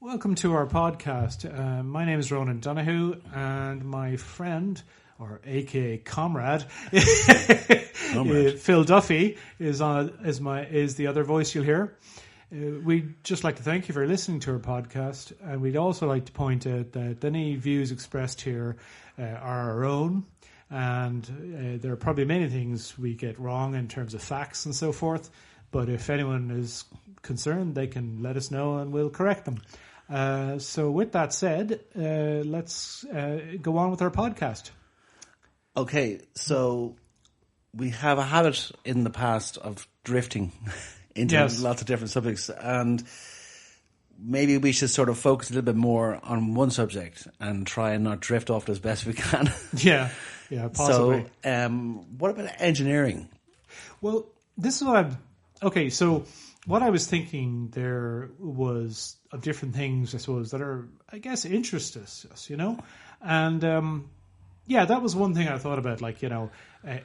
Welcome to our podcast. My name is Ronan Donoghue, and my friend, or aka comrade, Phil Duffy is the other voice you'll hear. We'd just like to thank you for listening to our podcast, and we'd also like to point out that any views expressed here are our own, and there are probably many things we get wrong in terms of facts and so forth. But if anyone is concerned, they can let us know and we'll correct them. So with that said, let's go on with our podcast. Okay, so we have a habit in the past of drifting into lots of different subjects, and maybe we should sort of focus a little bit more on one subject and try and not drift off it as best we can. Yeah, possibly. So, what about engineering? Well, this is what I'm... Okay, so what I was thinking there was of different things, I suppose, that are, I guess, interest us, you know? And, that was one thing I thought about, like,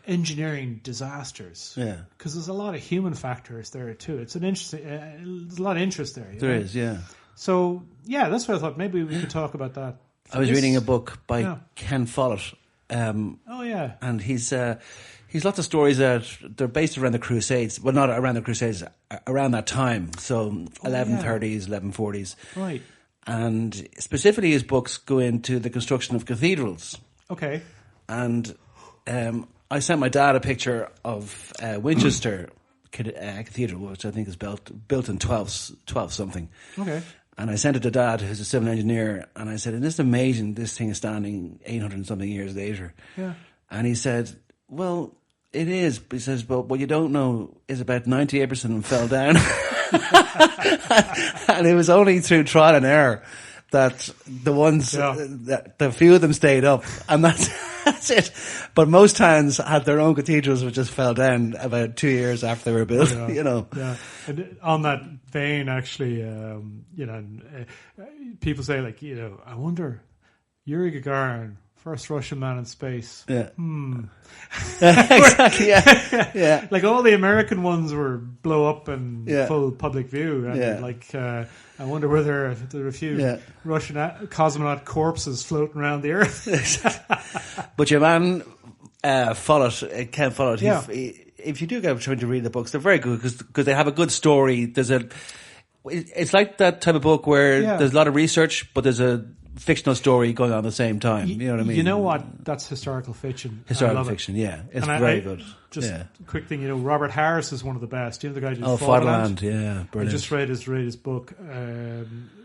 engineering disasters. Yeah. Because there's a lot of human factors there, too. It's an interesting... there's a lot of interest there. There is, yeah. So, that's what I thought. Maybe we could talk about that. I was reading a book by Ken Follett. And he's lots of stories that they're based around the Crusades. Well, not around the Crusades, around that time. So 1130s, 1140s. Right. And specifically his books go into the construction of cathedrals. Okay. And I sent my dad a picture of Winchester Cathedral, which I think is built in 12 something. Okay. And I sent it to Dad, who's a civil engineer, and I said, "Isn't this amazing, this thing is standing 800 and something years later?" Yeah. And he said, "Well, it is." He says, "But what you don't know is about 98% of them fell down." And it was only through trial and error that the ones, that the few of them stayed up. And that's it. But most towns had their own cathedrals which just fell down about 2 years after they were built, Yeah. And on that vein, actually, people say, like, I wonder, Yuri Gagarin, first Russian man in space. Yeah. Exactly, yeah. Like, all the American ones were blow up in full public view. And I wonder whether there are a few Russian cosmonaut corpses floating around the Earth. But your man, Ken Follett, if you do get trying to read the books, they're very good because they have a good story. It's like that type of book where there's a lot of research, but there's a fictional story going on at the same time. You know what I mean? You know what? That's historical fiction. Historical fiction, It's very good. Just a quick thing, Robert Harris is one of the best. The guy who did Fatherland, brilliant. I just read his book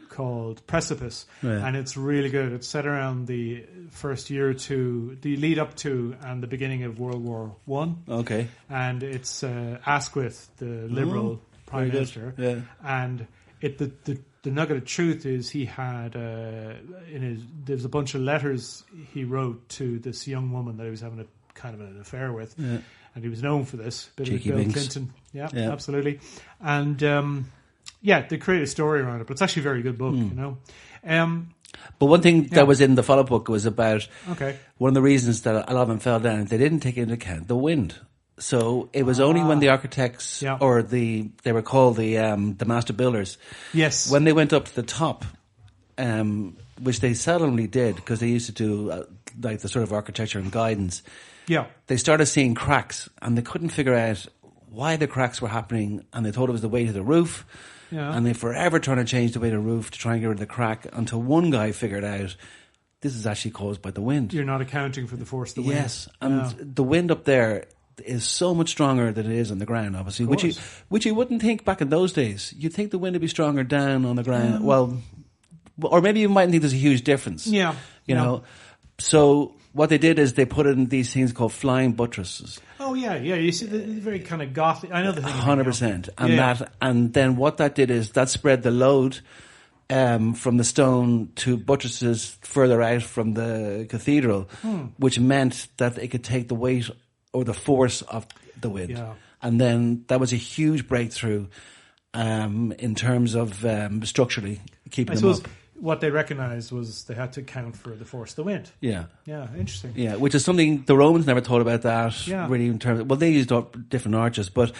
called Precipice, and it's really good. It's set around the first year or two, the lead up to and the begining of World War One. Okay. And it's Asquith, the Liberal Prime Minister. Yeah. And the nugget of truth is he had there's a bunch of letters he wrote to this young woman that he was having a kind of an affair with, and he was known for this. Bit Cheeky of Bill Binks. Clinton, absolutely. And they create a story around it, but it's actually a very good book, But one thing that was in the follow-up book was about one of the reasons that a lot of them fell down. They didn't take into account the wind. So it was only when the architects, or they were called the master builders, when they went up to the top, which they seldomly did because they used to do like the sort of architecture and guidance. Yeah, they started seeing cracks, and they couldn't figure out why the cracks were happening, and they thought it was the weight of the roof. Yeah. And they forever trying to change the weight of the roof to try and get rid of the crack until one guy figured out this is actually caused by the wind. You're not accounting for the force of the wind. Yes, and the wind up there is so much stronger than it is on the ground, obviously, which you wouldn't think back in those days. You'd think the wind would be stronger down on the ground. Well, or maybe you might think there's a huge difference. Yeah. You know. So what they did is they put in these things called flying buttresses. Oh yeah. You see the very kind of gothic. I know the thing. 100%. And then what that did is that spread the load from the stone to buttresses further out from the cathedral, which meant that it could take the weight or the force of the wind. Yeah. And then that was a huge breakthrough in terms of structurally keeping them up. What they recognised was they had to account for the force of the wind. Yeah. Yeah, interesting. Yeah, which is something the Romans never thought about that. Yeah. Really, in terms of, well, they used different arches, but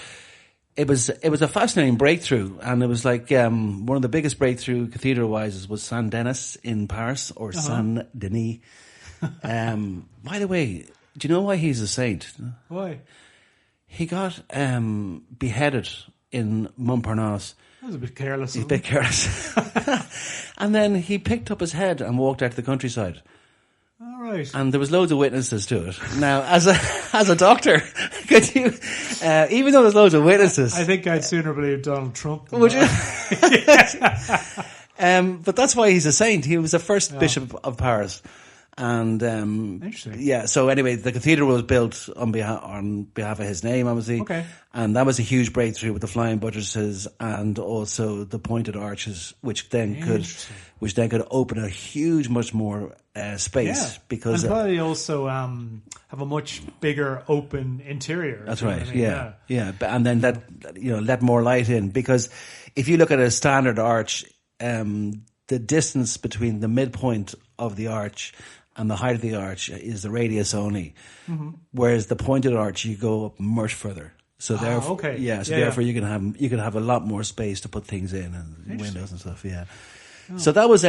it was a fascinating breakthrough, and it was like one of the biggest breakthrough cathedral-wise was Saint Denis in Paris, or Saint Denis. By the way, do you know why he's a saint? Why? He got beheaded in Montparnasse. That was a bit careless. He's a bit careless. And then he picked up his head and walked out to the countryside. All right. And there was loads of witnesses to it. Now, as a doctor, could you, even though there's loads of witnesses, I think I'd sooner believe Donald Trump. Would you? But that's why he's a saint. He was the first bishop of Paris. And interesting. Yeah, so anyway, the cathedral was built on behalf of his name, obviously. Okay. And that was a huge breakthrough with the flying buttresses and also the pointed arches, which then could open a huge, much more space. Because and probably also have a much bigger open interior. That's right. I mean? Yeah. And then let more light in, because if you look at a standard arch, the distance between the midpoint of the arch and the height of the arch is the radius only, whereas the pointed arch you go up much further. So therefore, therefore you can have a lot more space to put things in and windows and stuff. Yeah. Oh. So that was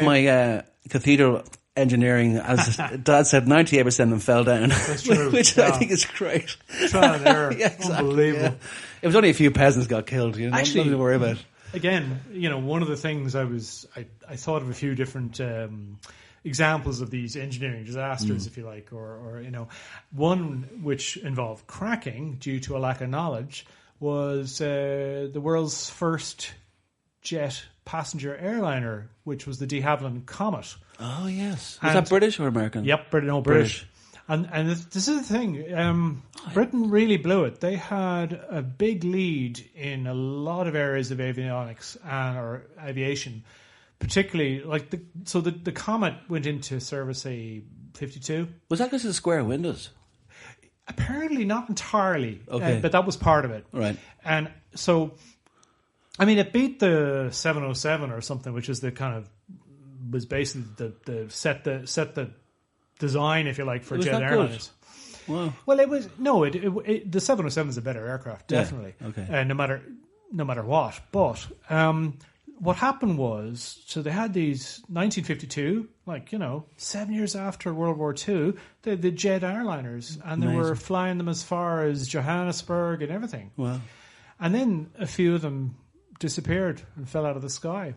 my cathedral engineering. As Dad said, 98% of them fell down. That's true. Which I think is great. Trial and error. Exactly, unbelievable. Yeah. It was only a few peasants got killed. Actually, nothing to worry about. Again, one of the things I thought of a few different examples of these engineering disasters, if you like, or one which involved cracking due to a lack of knowledge was the world's first jet passenger airliner, which was the de Havilland Comet. Oh yes, was that British or American? Yep, British. And this is the thing. Britain really blew it. They had a big lead in a lot of areas of avionics or aviation, particularly like the Comet went into service, say, 52. Was that because of the square windows? Apparently not entirely, okay. But that was part of it. Right. And so, I mean, it beat the 707 or something, which is the kind of was basically the set the design, if you like, for jet airliners. Wow. Well, it was the 707 is a better aircraft, definitely. Yeah. Okay. No matter what. But what happened was, so they had these 1952, 7 years after World War II, they had the jet airliners, and they were flying them as far as Johannesburg and everything. Wow. And then a few of them disappeared and fell out of the sky,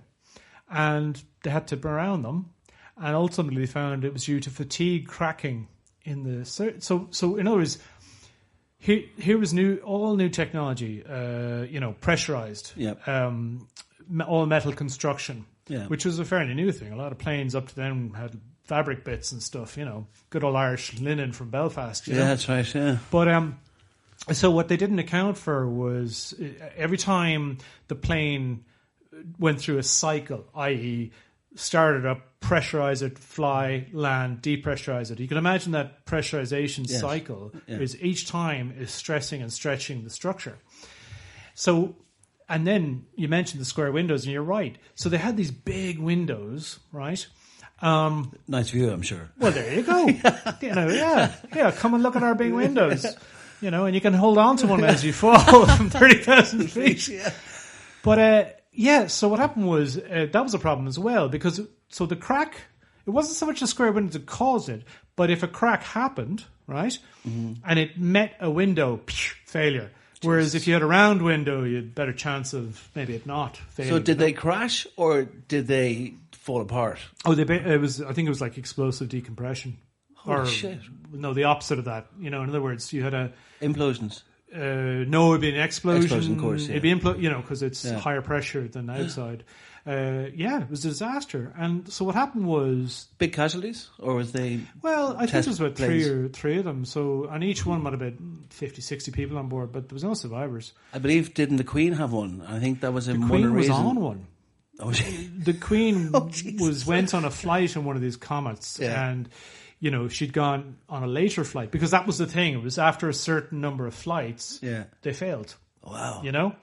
and they had to burn them. And ultimately, they found it was due to fatigue cracking in the. So in other words, here was all new technology. Pressurized. Yep. All metal construction. Yeah. Which was a fairly new thing. A lot of planes up to then had fabric bits and stuff. Good old Irish linen from Belfast. Yeah, that's right. Yeah. But so what they didn't account for was every time the plane went through a cycle, i.e., started up, pressurize it, fly, land, depressurize it. You can imagine that pressurization cycle is each time is stressing and stretching the structure. So, and then you mentioned the square windows, and you're right. So they had these big windows, right? Nice view, I'm sure. Well, there you go. Come and look at our big windows. And you can hold on to one as you fall from 30,000 feet. Yeah. But so what happened was that was a problem as well, because the crack, it wasn't so much the square window that caused it, but if a crack happened, right, and it met a window, failure. Whereas if you had a round window, you had better chance of maybe it not failing. So did they crash or did they fall apart? Oh, I think it was like explosive decompression. Holy shit. No, the opposite of that. In other words, you had implosions. No, it'd be an explosion. Explosion, of course, yeah. It'd be because it's higher pressure than outside. It was a disaster. And so what happened was... Big casualties? Or was they... Well, I think there was about three of them. So, and each one might have been 50, 60 people on board, but there was no survivors. I believe, didn't the Queen have one? I think that was in one reason. The Queen was on one. Oh, the Queen went on a flight on one of these comets, and... she'd gone on a later flight, because that was the thing. It was after a certain number of flights, they failed. Wow.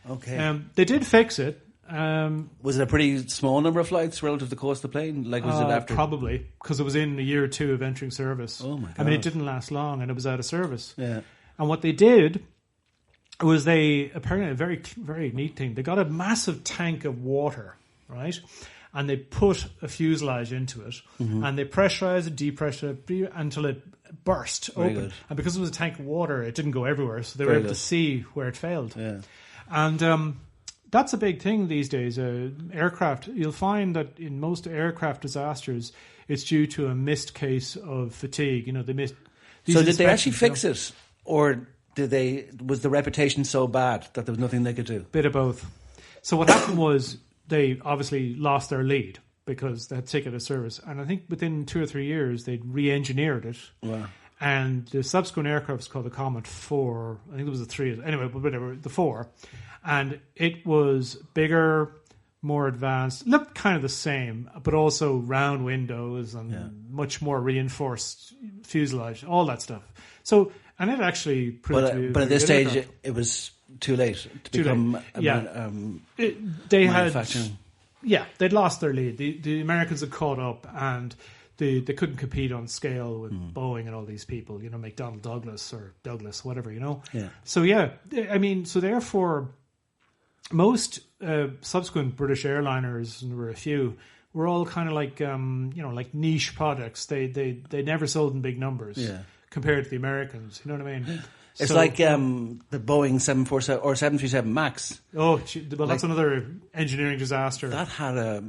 Okay. They did fix it. Was it a pretty small number of flights relative to the cost of the plane? Like, was it after? Probably, because it was in a year or two of entering service. Oh my God. I mean, it didn't last long, and it was out of service. Yeah. And what they did, was apparently a very, very neat thing. They got a massive tank of water, right? And they put a fuselage into it, and they pressurized it, depressurized it until it burst open. Good. And because it was a tank of water, it didn't go everywhere, so they were able to see where it failed. Yeah. And that's a big thing these days. Aircraft, you'll find that in most aircraft disasters, it's due to a missed case of fatigue. They missed. So did they actually fix it, or was the reputation so bad that there was nothing they could do? Bit of both. So what happened was they obviously lost their lead because they had to take it out of service. And I think within 2 or 3 years, they'd re-engineered it. Wow. And the subsequent aircraft was called the Comet 4. I think it was the 3. Anyway, but whatever, the 4. And it was bigger, more advanced, looked kind of the same, but also round windows and much more reinforced fuselage, all that stuff. So, and it actually proved to be But at this stage, it was too late to become manufacturing. They'd lost their lead. The Americans had caught up, and they couldn't compete on scale with Boeing and all these people, McDonnell Douglas or Douglas, whatever, Yeah. So, so therefore, most subsequent British airliners, and there were a few, were all kind of like, like niche products. They never sold in big numbers compared to the Americans. You know what I mean? It's like the Boeing 747 or 737 MAX. Oh, well, that's another engineering disaster. That had I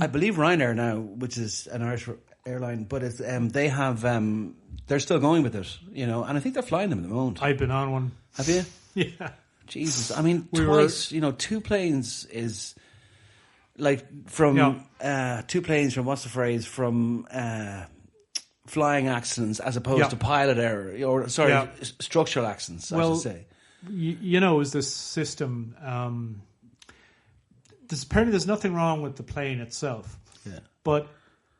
believe Ryanair now, which is an Irish airline, but it's they have they're still going with it, and I think they're flying them at the moment. I've been on one. Have you? Yeah. Jesus, I mean, twice. 2 planes is like from 2 planes from what's the phrase from. Flying accidents as opposed to pilot error, or structural accidents, I should say. Is this system? Apparently, there's nothing wrong with the plane itself. Yeah. But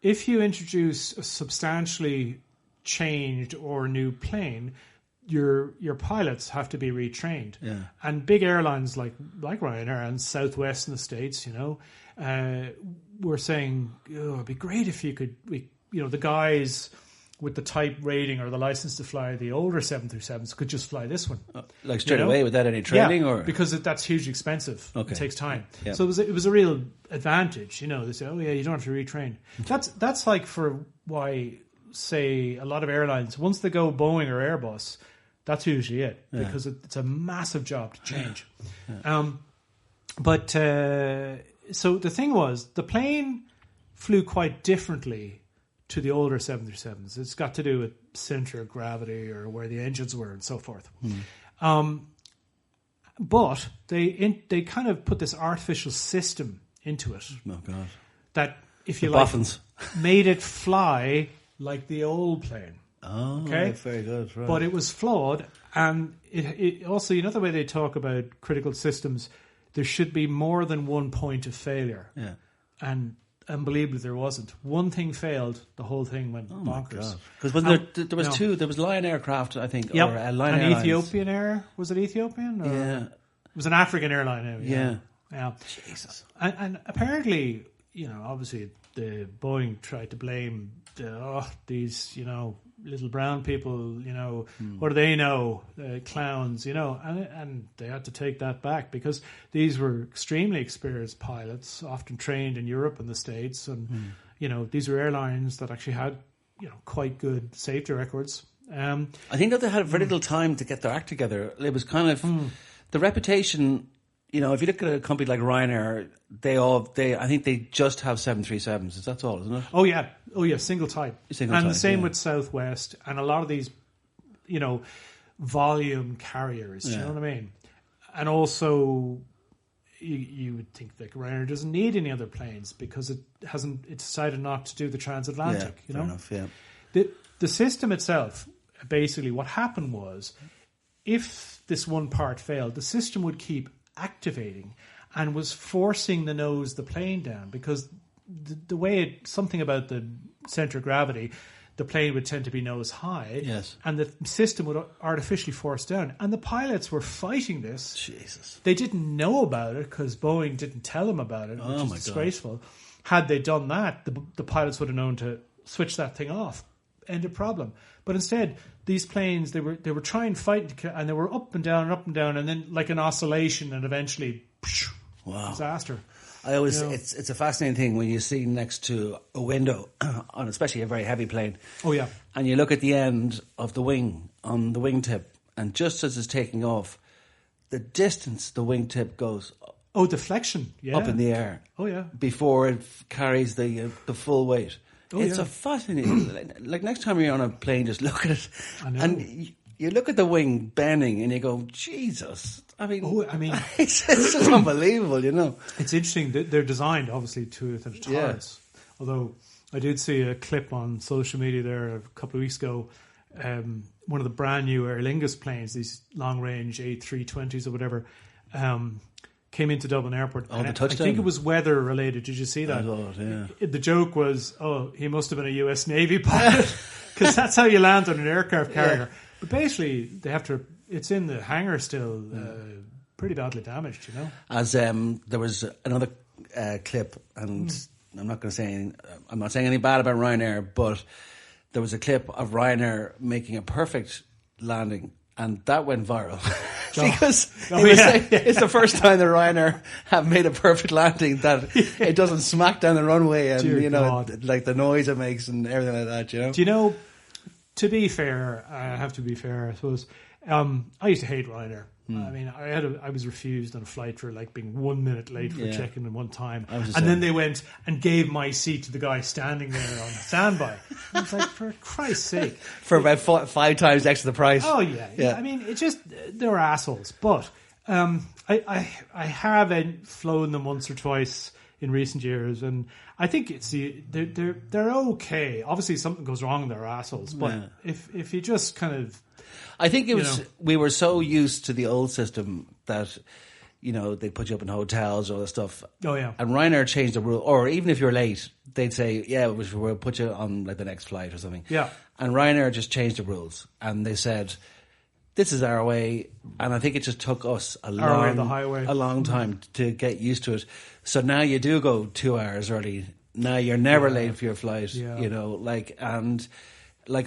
if you introduce a substantially changed or new plane, your pilots have to be retrained. Yeah. And big airlines like Ryanair and Southwest in the States, were saying, it'd be great if you could. The guys with the type rating or the license to fly the older 737s could just fly this one. Like straight away without any training? Or because that's hugely expensive. Okay. It takes time. Yeah. So it was a real advantage. They say, you don't have to retrain. That's like for why, say, a lot of airlines, once they go Boeing or Airbus, that's usually it. Yeah. Because it's a massive job to change. Yeah. So the thing was, the plane flew quite differently to the older 737s. It's got to do with center of gravity or where the engines were and so forth. But they kind of put this artificial system into it. Oh, God. That, if you made it fly like the old plane. Oh, okay? Very good. Right. But it was flawed, and it also, the way they talk about critical systems, there should be more than one point of failure. Yeah. And unbelievably, there wasn't. One thing failed, the whole thing went bonkers. Because there was two. There was Lion Aircraft, I think, or Lion Airlines. Ethiopian Air. Was it Ethiopian? Or yeah. It was an African airline. Yeah. Jesus. And apparently, obviously, the Boeing tried to blame these, little brown people, what do they know? Clowns, and they had to take that back because these were extremely experienced pilots, often trained in Europe and the States. And, these were airlines that actually had, quite good safety records. I think that they had very little time to get their act together. It was kind of the reputation. If you look at a company like Ryanair, I think they just have 737s. That's all, isn't it? Oh yeah, single type. And the same with Southwest and a lot of these, volume carriers. You know what I mean? And also, you would think that Ryanair doesn't need any other planes because it decided not to do the transatlantic. Fair enough. Yeah. The system itself, basically, what happened was, if this one part failed, the system would keep activating and was forcing the plane down because the way something about the center of gravity, the plane would tend to be nose high, and the system would artificially force down. And the pilots were fighting this. Jesus, they didn't know about it because Boeing didn't tell them about it, which is disgraceful. God. Had they done that, the pilots would have known to switch that thing off. end of problem. But instead, these planes, they were trying to fight, and they were up and down, and then like an oscillation, and eventually, disaster. It's a fascinating thing when you see next to a window on especially a very heavy plane. Oh yeah. And you look at the end of the wing on the wingtip, and just as it's taking off, the distance the wingtip goes. Oh, deflection. Yeah. Up in the air. Oh yeah. Before it carries the full weight. It's a fascinating. Like next time you're on a plane, just look at it, and you look at the wing bending, and you go, Jesus. I mean, it's just unbelievable, you know. It's interesting that they're designed, obviously, to the TARS. Yeah. Although I did see a clip on social media there a couple of weeks ago. One of the brand new Aer Lingus planes, these long-range A320s or whatever, came into Dublin Airport. Oh, the touchdown. I think it was weather-related. Did you see that? I thought, yeah. The joke was, he must have been a US Navy pilot, because that's how you land on an aircraft carrier. Yeah. But basically, they have to... It's in the hangar still, pretty badly damaged, you know. As there was another clip, and I'm not saying anything bad about Ryanair, but there was a clip of Ryanair making a perfect landing, and that went viral because it's the first time that Ryanair have made a perfect landing that it doesn't smack down the runway, and like the noise it makes and everything like that. You know. Do you know? To be fair, I have to be fair, I suppose. I used to hate Ryanair. I mean, I was refused on a flight for like being 1 minute late for checking in one time, and then they went and gave my seat to the guy standing there on standby. I was like, for Christ's sake, for about 5 times extra the price. Oh yeah. I mean, they were assholes. But I have flown them once or twice in recent years, and I think they're okay. Obviously, something goes wrong, they're assholes. But if you just kind of, I think we were so used to the old system that, you know, they put you up in hotels or all that stuff. Oh yeah. And Ryanair changed the rule, or even if you're late, they'd say, we'll put you on like the next flight or something. Yeah. And Ryanair just changed the rules, and they said, this is our way, and I think it just took us a long time to get used to it. So now you do go 2 hours early. Now you're never late for your flight, you know, like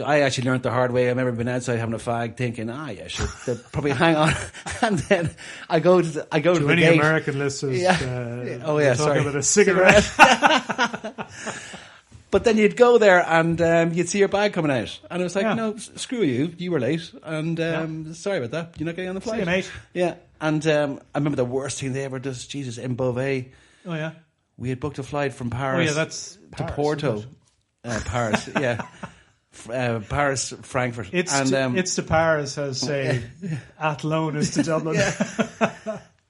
I actually learned the hard way. I remember being outside having a fag, thinking, should probably hang on, and then I go to the any gate. American listeners, sorry, about a cigarette. But then you'd go there and you'd see your bag coming out, and it was like, no, screw you, you were late, and sorry about that, you're not getting on the flight. See you, mate. Yeah, and I remember the worst thing they ever did. Jesus, in Beauvais. Oh yeah, we had booked a flight from Paris. That's to Porto. Paris, yeah. Paris, Frankfurt. It's to Paris, as say Athlone is to Dublin.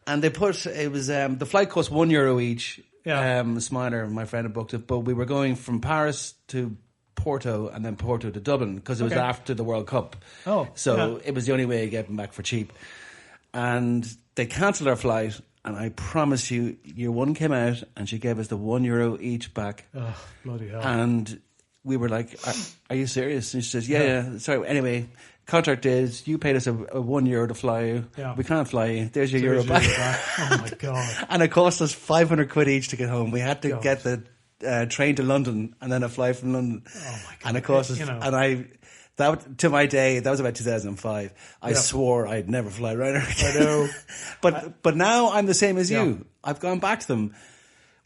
And they put the flight cost €1 each. Yeah. Smiler, my friend, had booked it, but we were going from Paris to Porto and then Porto to Dublin because it was after the World Cup. Oh, so it was the only way of getting back for cheap. And they cancelled our flight, and I promise you, year one came out and she gave us the €1 each back. Oh, bloody hell! And we were like, "Are you serious?" And she says, "Yeah." Sorry. Anyway, contract is you paid us a €1 to fly you. Yeah. We can't fly you. There's your euro back. Oh my God! And it cost us £500 each to get home. We had to get the train to London and then a flight from London. Oh my God! And it cost us. And to my day, that was about 2005. I swore I'd never fly Ryanair again. I know. but now I'm the same as you. I've gone back to them.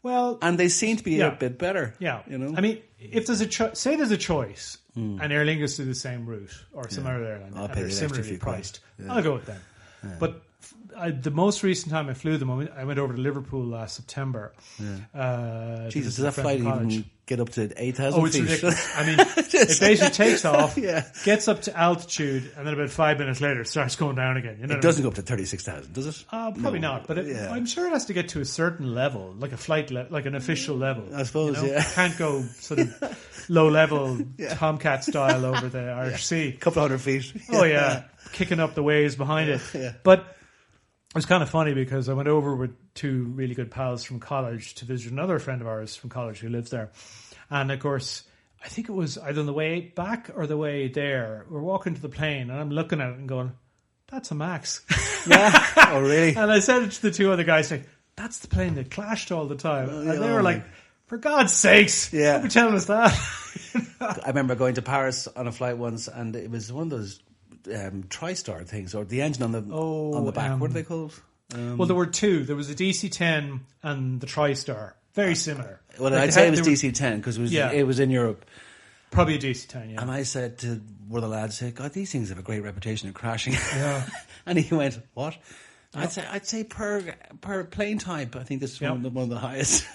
Well, and they seem to be a bit better. Yeah, you know. I mean, if there's say there's a choice, and Aer Lingus do the same route or some other airline, and they're similarly priced, I'll go with them. Yeah. But the most recent time I flew them, I went over to Liverpool last September. Yeah. Jesus, does that flight even get up to 8,000 feet? Oh, it's ridiculous. I mean, it basically takes off, gets up to altitude, and then about 5 minutes later starts going down again. You know it doesn't go up to 36,000, does it? Probably not, but I'm sure it has to get to a certain level, like a flight like an official level. I suppose, It can't go sort of low level Tomcat style over the Irish Sea. A couple of 100 feet. Oh yeah, kicking up the waves behind it. Yeah. But it was kind of funny because I went over with two really good pals from college to visit another friend of ours from college who lives there. And of course, I think it was either on the way back or the way there. We're walking to the plane and I'm looking at it and going, that's a Max. Yeah. Oh, really? And I said it to the two other guys, like, that's the plane that clashed all the time. And they were like, for God's sakes, don't be telling us that. I remember going to Paris on a flight once, and it was one of those TriStar things, or the engine on the back. What are they called? Well, there were two. There was a DC-10 and the TriStar. Very similar. Well, I'd say it was DC-10 because it was in Europe. Probably a DC-10, yeah. And I said to one of the lads, God, these things have a great reputation of crashing. Yeah. And he went, what? I'd say per plane type, I think this is one of the highest.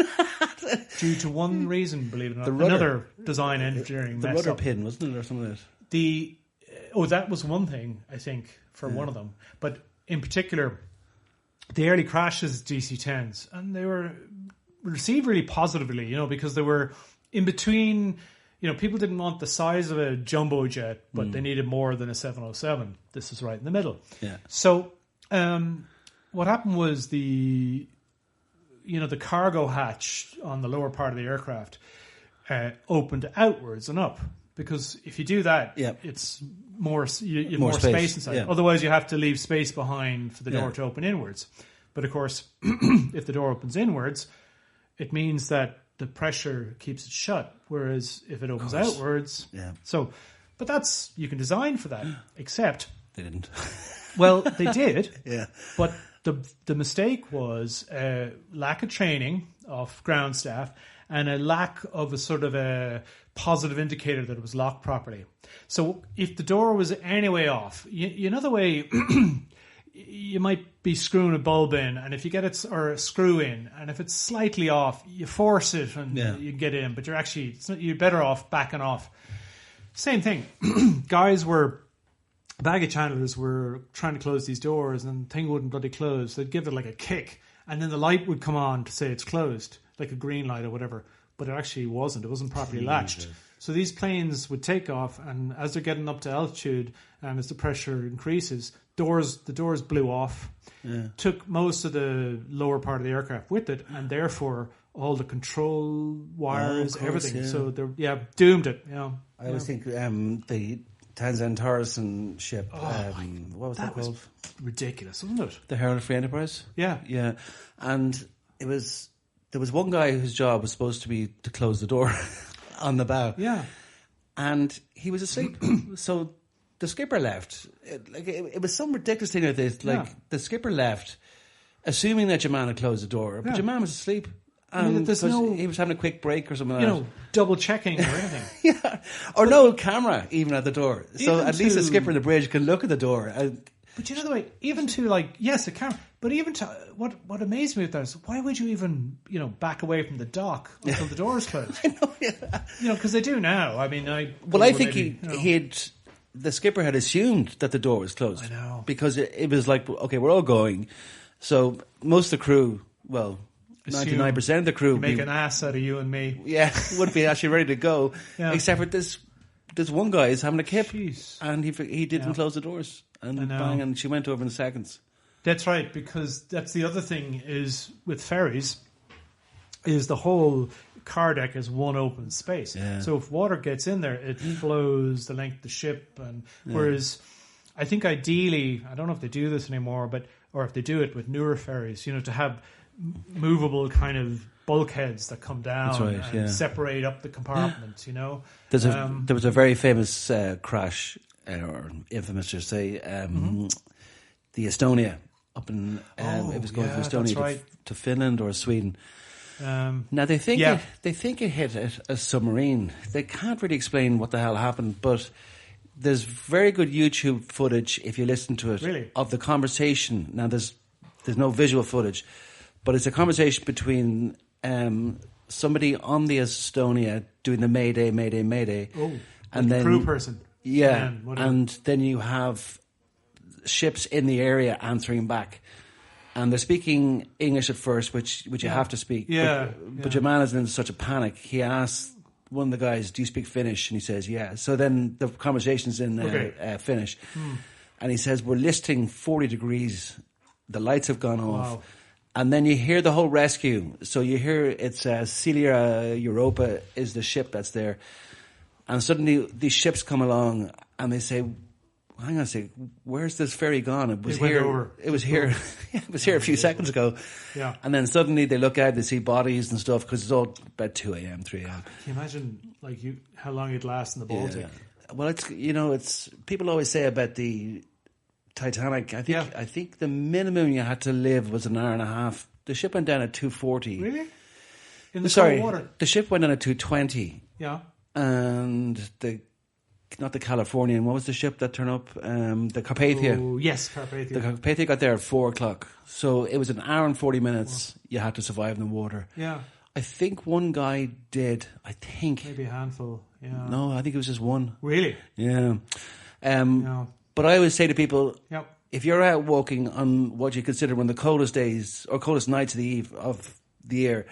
Due to one reason, believe it or not. Another design engineering the rudder pin, wasn't it, or something like that? That was one thing, I think, for one of them. But in particular, the early crashes DC-10s, and they were received really positively, because they were in between. People didn't want the size of a jumbo jet, but they needed more than a 707. This is right in the middle. Yeah. So what happened was the cargo hatch on the lower part of the aircraft opened outwards and up, because if you do that, it's more space inside. Yeah. Otherwise, you have to leave space behind for the door to open inwards. But of course, if the door opens inwards, it means that the pressure keeps it shut. Whereas if it opens outwards, but you can design for that. Except they didn't. Well, they did. Yeah. But the mistake was lack of training of ground staff and a lack of a sort of a positive indicator that it was locked properly. So if the door was anyway off, you know the way you might be screwing a bulb in, and if you get it, or a screw in, and if it's slightly off, you force it and you get in, but you're better off backing off. Same thing. Baggage handlers were trying to close these doors, and the thing wouldn't bloody close. They'd give it like a kick, and then the light would come on to say it's closed, like a green light or whatever. But it actually wasn't. It wasn't properly latched. So these planes would take off, and as they're getting up to altitude, and as the pressure increases, the doors blew off. Yeah. Took most of the lower part of the aircraft with it, and therefore all the control wires, everything. Yeah. So they're doomed it. I always think the Tanzan ship. What was that called? Was ridiculous, wasn't it? The Herald Free Enterprise. Yeah, yeah, and there was one guy whose job was supposed to be to close the door on the bow. Yeah, and he was asleep. So the skipper left. It was some ridiculous thing like this. The skipper left, assuming that your man had closed the door, but your man was asleep. And he was having a quick break or something like that. Double checking or anything. Or no camera even at the door. So at least the skipper in the bridge can look at the door. But you know the way, even to yes, a camera, but even to, what amazed me with that is, why would you even, back away from the dock until the door is closed? I know, yeah. Because they do now. I mean, I think the skipper had assumed that the door was closed. I know. Because it was like, okay, we're all going. So most of the crew, 99% of the crew make an ass out of you and me. Yeah, would be actually ready to go. Yeah. Except for this one guy is having a kip. Jeez. And he didn't close the doors. And bang, and she went over in seconds. That's right, because that's the other thing is with ferries, is the whole car deck is one open space. Yeah. So if water gets in there, it flows the length of the ship. And whereas I think ideally, I don't know if they do this anymore, or if they do it with newer ferries, to have movable kind of bulkheads that come down and separate up the compartments. There was a very famous crash, or infamous to say, the Estonia up in it was going from Estonia to Finland or Sweden. Now they think it hit a submarine. They can't really explain what the hell happened, but there's very good YouTube footage if you listen to it of the conversation. Now there's no visual footage. But it's a conversation between somebody on the Estonia doing the Mayday, Mayday, Mayday. Oh, and then crew person. Yeah, and then you have ships in the area answering back. And they're speaking English at first, which you have to speak. Yeah. But your man is in such a panic. He asks one of the guys, do you speak Finnish? And he says, yeah. So then the conversation's in Finnish. And he says, we're listing 40 degrees. The lights have gone off. Wow. And then you hear the whole rescue. So you hear it's Celia Europa is the ship that's there. And suddenly these ships come along and they say, hang on a second, where's this ferry gone? It was It went here. over. It was here. It was here a few seconds ago. Yeah. And then suddenly they look out, they see bodies and stuff because it's all about 2 a.m., 3 a.m. Can you imagine how long you'd last in the Baltic? Yeah. Well, it's people always say about the Titanic. I think the minimum you had to live was an hour and a half. The ship went down at 2:40. Really? In the cold water? The ship went down at 2:20. Yeah. And not the Californian. What was the ship that turned up? The Carpathia. Oh, yes, Carpathia. The Carpathia got there at 4:00. So it was an hour and 40 minutes you had to survive in the water. Yeah. I think one guy did. Maybe a handful. Yeah. No, I think it was just one. Really? Yeah. No. But I always say to people, if you're out walking on what you consider one of the coldest days or coldest nights of the year,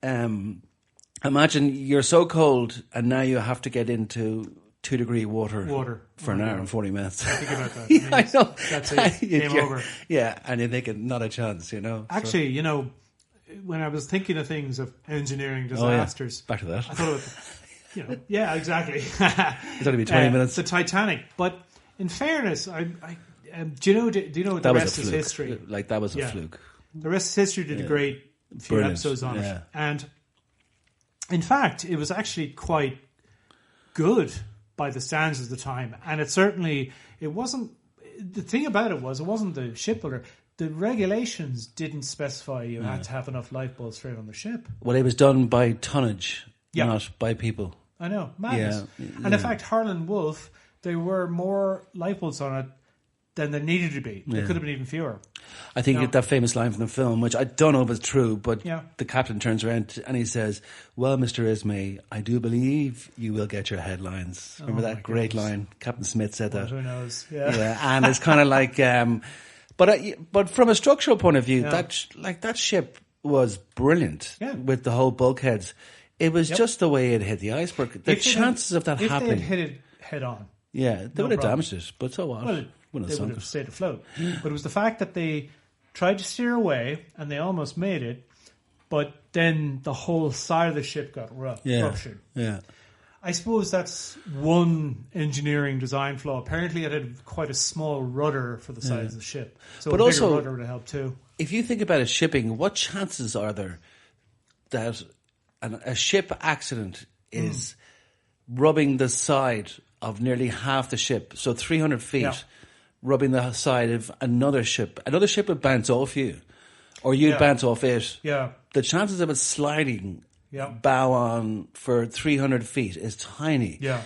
imagine you're so cold and now you have to get into 2-degree water for an hour and 40 minutes. Think about that. I know. That's it. Game over. Yeah, and you're thinking, not a chance, Actually, when I was thinking of things of engineering disasters, back to that. I thought of, yeah, exactly. It's only been 20 minutes. The Titanic, but in fairness, do you know the rest is history? Like that was a fluke. The rest is history did a great few episodes on it, and in fact, it was actually quite good by the standards of the time, and it wasn't. The thing about it wasn't the shipbuilder. The regulations didn't specify you had to have enough lifeboats straight on the ship. Well, it was done by tonnage, not by people. I know, madness. Yeah. And in fact, Harlan Wolff, there were more lifeboats on it than there needed to be. There could have been even fewer. I think that famous line from the film, which I don't know if it's true, but the captain turns around and he says, "Well, Mr. Ismay, I do believe you will get your headlines." Remember that great line? Captain Smith said that. Who knows? Yeah. And it's kind of like... But from a structural point of view, that ship was brilliant with the whole bulkheads. It was just the way it hit the iceberg. The chances of that happening... If they had hit it head on... Yeah, they would have damaged it, but so what? Well, they would have stayed afloat. But it was the fact that they tried to steer away and they almost made it, but then the whole side of the ship got ruptured. Yeah. I suppose that's one engineering design flaw. Apparently it had quite a small rudder for the size of the ship. So a bigger rudder would have helped too. If you think about it, shipping, what chances are there that a ship accident is rubbing the side of nearly half the ship, so 300 feet, rubbing the side of another ship. Another ship would bounce off you, or you'd bounce off it. Yeah. The chances of it sliding bow on for 300 feet is tiny. Yeah.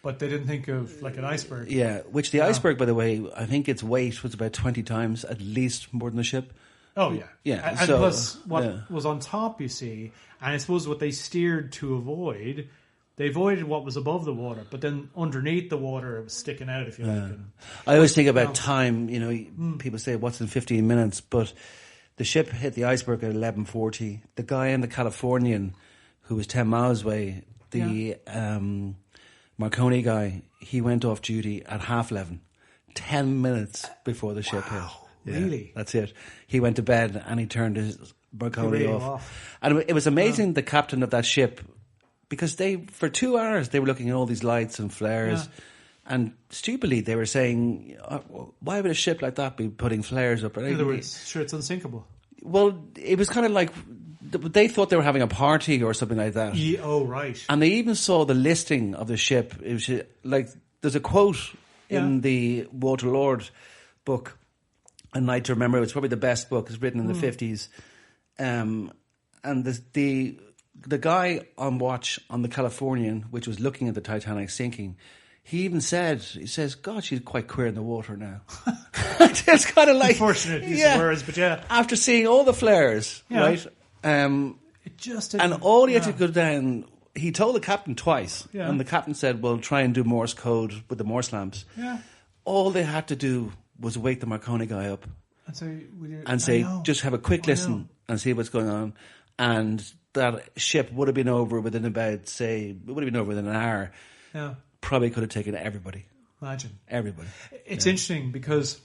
But they didn't think of like an iceberg. Yeah, which the iceberg, by the way, I think its weight was about 20 times at least more than the ship. Oh, yeah. Yeah. And plus what was on top, you see, and I suppose what they steered to avoid... They avoided what was above the water, but then underneath the water it was sticking out, if you like. I always think about time. People say, what's in 15 minutes? But the ship hit the iceberg at 11:40. The guy in the Californian, who was 10 miles away, the Marconi guy, he went off duty at 11:30, 10 minutes before the ship hit. Yeah, really? That's it. He went to bed and he turned his Marconi off. And it was amazing, the captain of that ship... Because for 2 hours, they were looking at all these lights and flares. Yeah. And stupidly, they were saying, why would a ship like that be putting flares up? In other words, sure, it's unsinkable. Well, it was kind of like, they thought they were having a party or something like that. Yeah, oh, right. And they even saw the listing of the ship. It was like, there's a quote in the Walter Lord book, A Night to Remember. It's probably the best book. It's written in the 50s. And the guy on watch on the Californian, which was looking at the Titanic sinking, he even says, God, she's quite queer in the water now. It's kind of like... Unfortunate use of words, but after seeing all the flares, right? It just didn't, and all he had to go down... He told the captain twice, and the captain said, well, try and do Morse code with the Morse lamps. Yeah. All they had to do was wake the Marconi guy up and say, just have a quick listen and see what's going on. And... that ship would have been over within an hour. Yeah. Probably could have taken everybody. Imagine. Everybody. It's interesting because,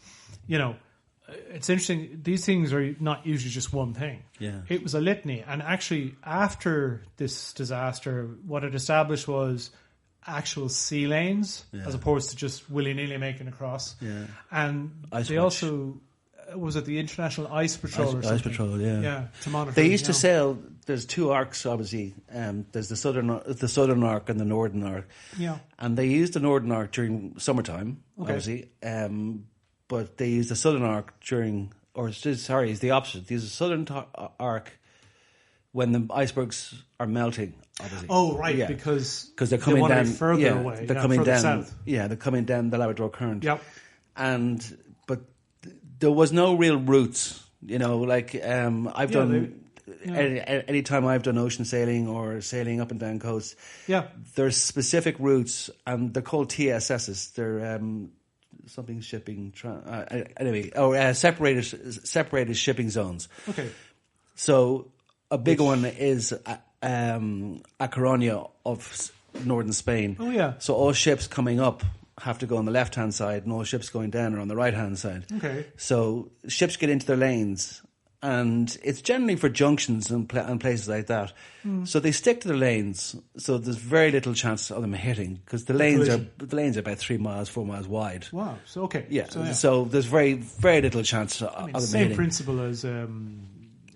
it's interesting. These things are not usually just one thing. Yeah. It was a litany. And actually, after this disaster, what it established was actual sea lanes as opposed to just willy-nilly making a cross. Yeah. And they also, was it the International Ice Patrol or something? Ice Patrol, yeah. Yeah, to monitor. They used to sail, there's two arcs, obviously. There's the southern arc and the northern arc. Yeah. And they used the northern arc during summertime, obviously. But they used the southern arc during, it's the opposite. They use the southern arc when the icebergs are melting, obviously. Oh, right, because they're coming down further away. They're coming down south. Yeah, they're coming down the Labrador Current. Yep. But there was no real routes, I've done any time I've done ocean sailing or sailing up and down coasts. Yeah. There's specific routes, and they're called TSSs. They're something shipping separated shipping zones. Okay. So a big one is A Coruña of northern Spain. Oh, yeah. So all ships coming up have to go on the left-hand side, and all ships going down are on the right-hand side. Okay. So ships get into their lanes, and it's generally for junctions and places like that. So they stick to their lanes, so there's very little chance of them hitting, because the lanes are about 3 miles, 4 miles wide. Wow. So, okay. Yeah. So there's very, very little chance of them hitting. Same principle as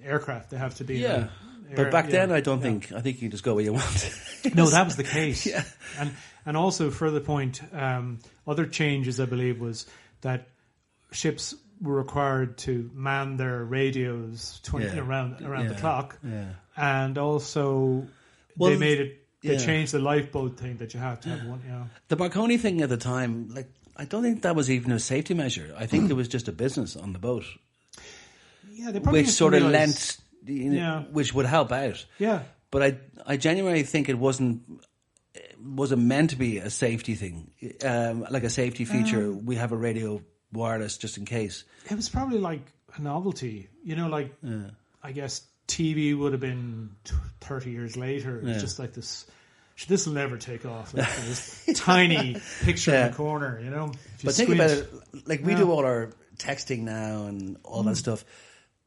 aircraft. They have to be... Yeah. But back then, I think you can just go where you want. No, that was the case. Yeah. And also, further point, other changes, I believe, was that ships were required to man their radios around the clock. Yeah. And also, they changed the lifeboat thing that you have to have one. The Marconi thing at the time, I don't think that was even a safety measure. I think it was just a business on the boat. Yeah, they probably which sort of lent... which would help out. Yeah. But I genuinely think it wasn't meant to be a safety thing, like a safety feature. We have a radio wireless just in case. It was probably like a novelty, I guess TV would have been 30 years later. It was just like this. This will never take off. Like this tiny picture in the corner, But think about it. We do all our texting now and all that stuff.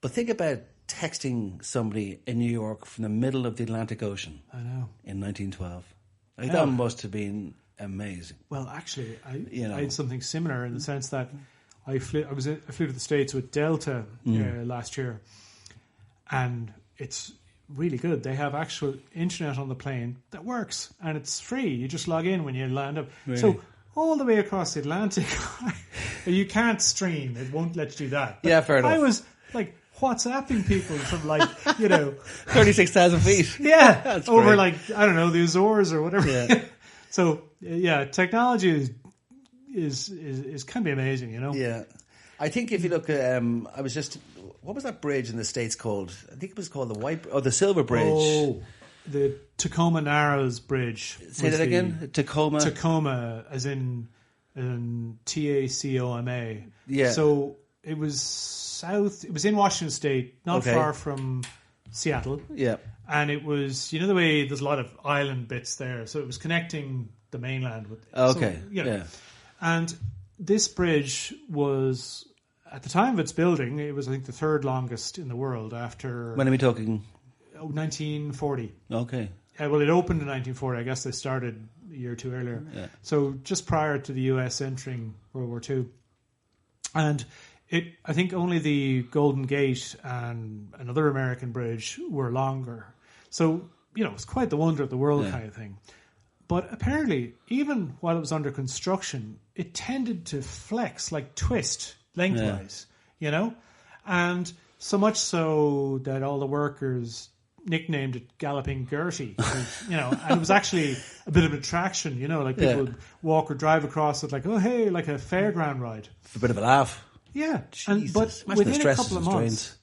But think about texting somebody in New York from the middle of the Atlantic Ocean. I know. In 1912. That must have been amazing. Well, actually, I had something similar in the sense that I flew to the States with Delta last year, and it's really good. They have actual internet on the plane that works, and it's free. You just log in when you land up. Really? So all the way across the Atlantic, you can't stream. It won't let you do that. But yeah, fair enough. I was WhatsApping people from 36,000 feet. Yeah, that's over great. the Azores or whatever. Yeah. So technology can be amazing, Yeah, I think if you look at, what was that bridge in the States called? I think it was called the Silver Bridge. Oh, the Tacoma Narrows Bridge. Say that again. Tacoma, as in Tacoma. Yeah. So it was south. It was in Washington State, not far from Seattle. Yeah. And it was, the way there's a lot of island bits there, so it was connecting the mainland with. Okay. So, yeah. And this bridge was, at the time of its building, it was I think the third longest in the world after. When are we talking? 1940. Okay. Well, it opened in 1940. I guess they started a year or two earlier. Yeah. So just prior to the US entering World War II. And I think only the Golden Gate and another American bridge were longer. So, it's quite the wonder of the world kind of thing. But apparently, even while it was under construction, it tended to flex, twist lengthwise, And so much so that all the workers nicknamed it Galloping Gertie, and it was actually a bit of an attraction, people would walk or drive across it like a fairground ride. It's a bit of a laugh. Yeah, but within a couple of months,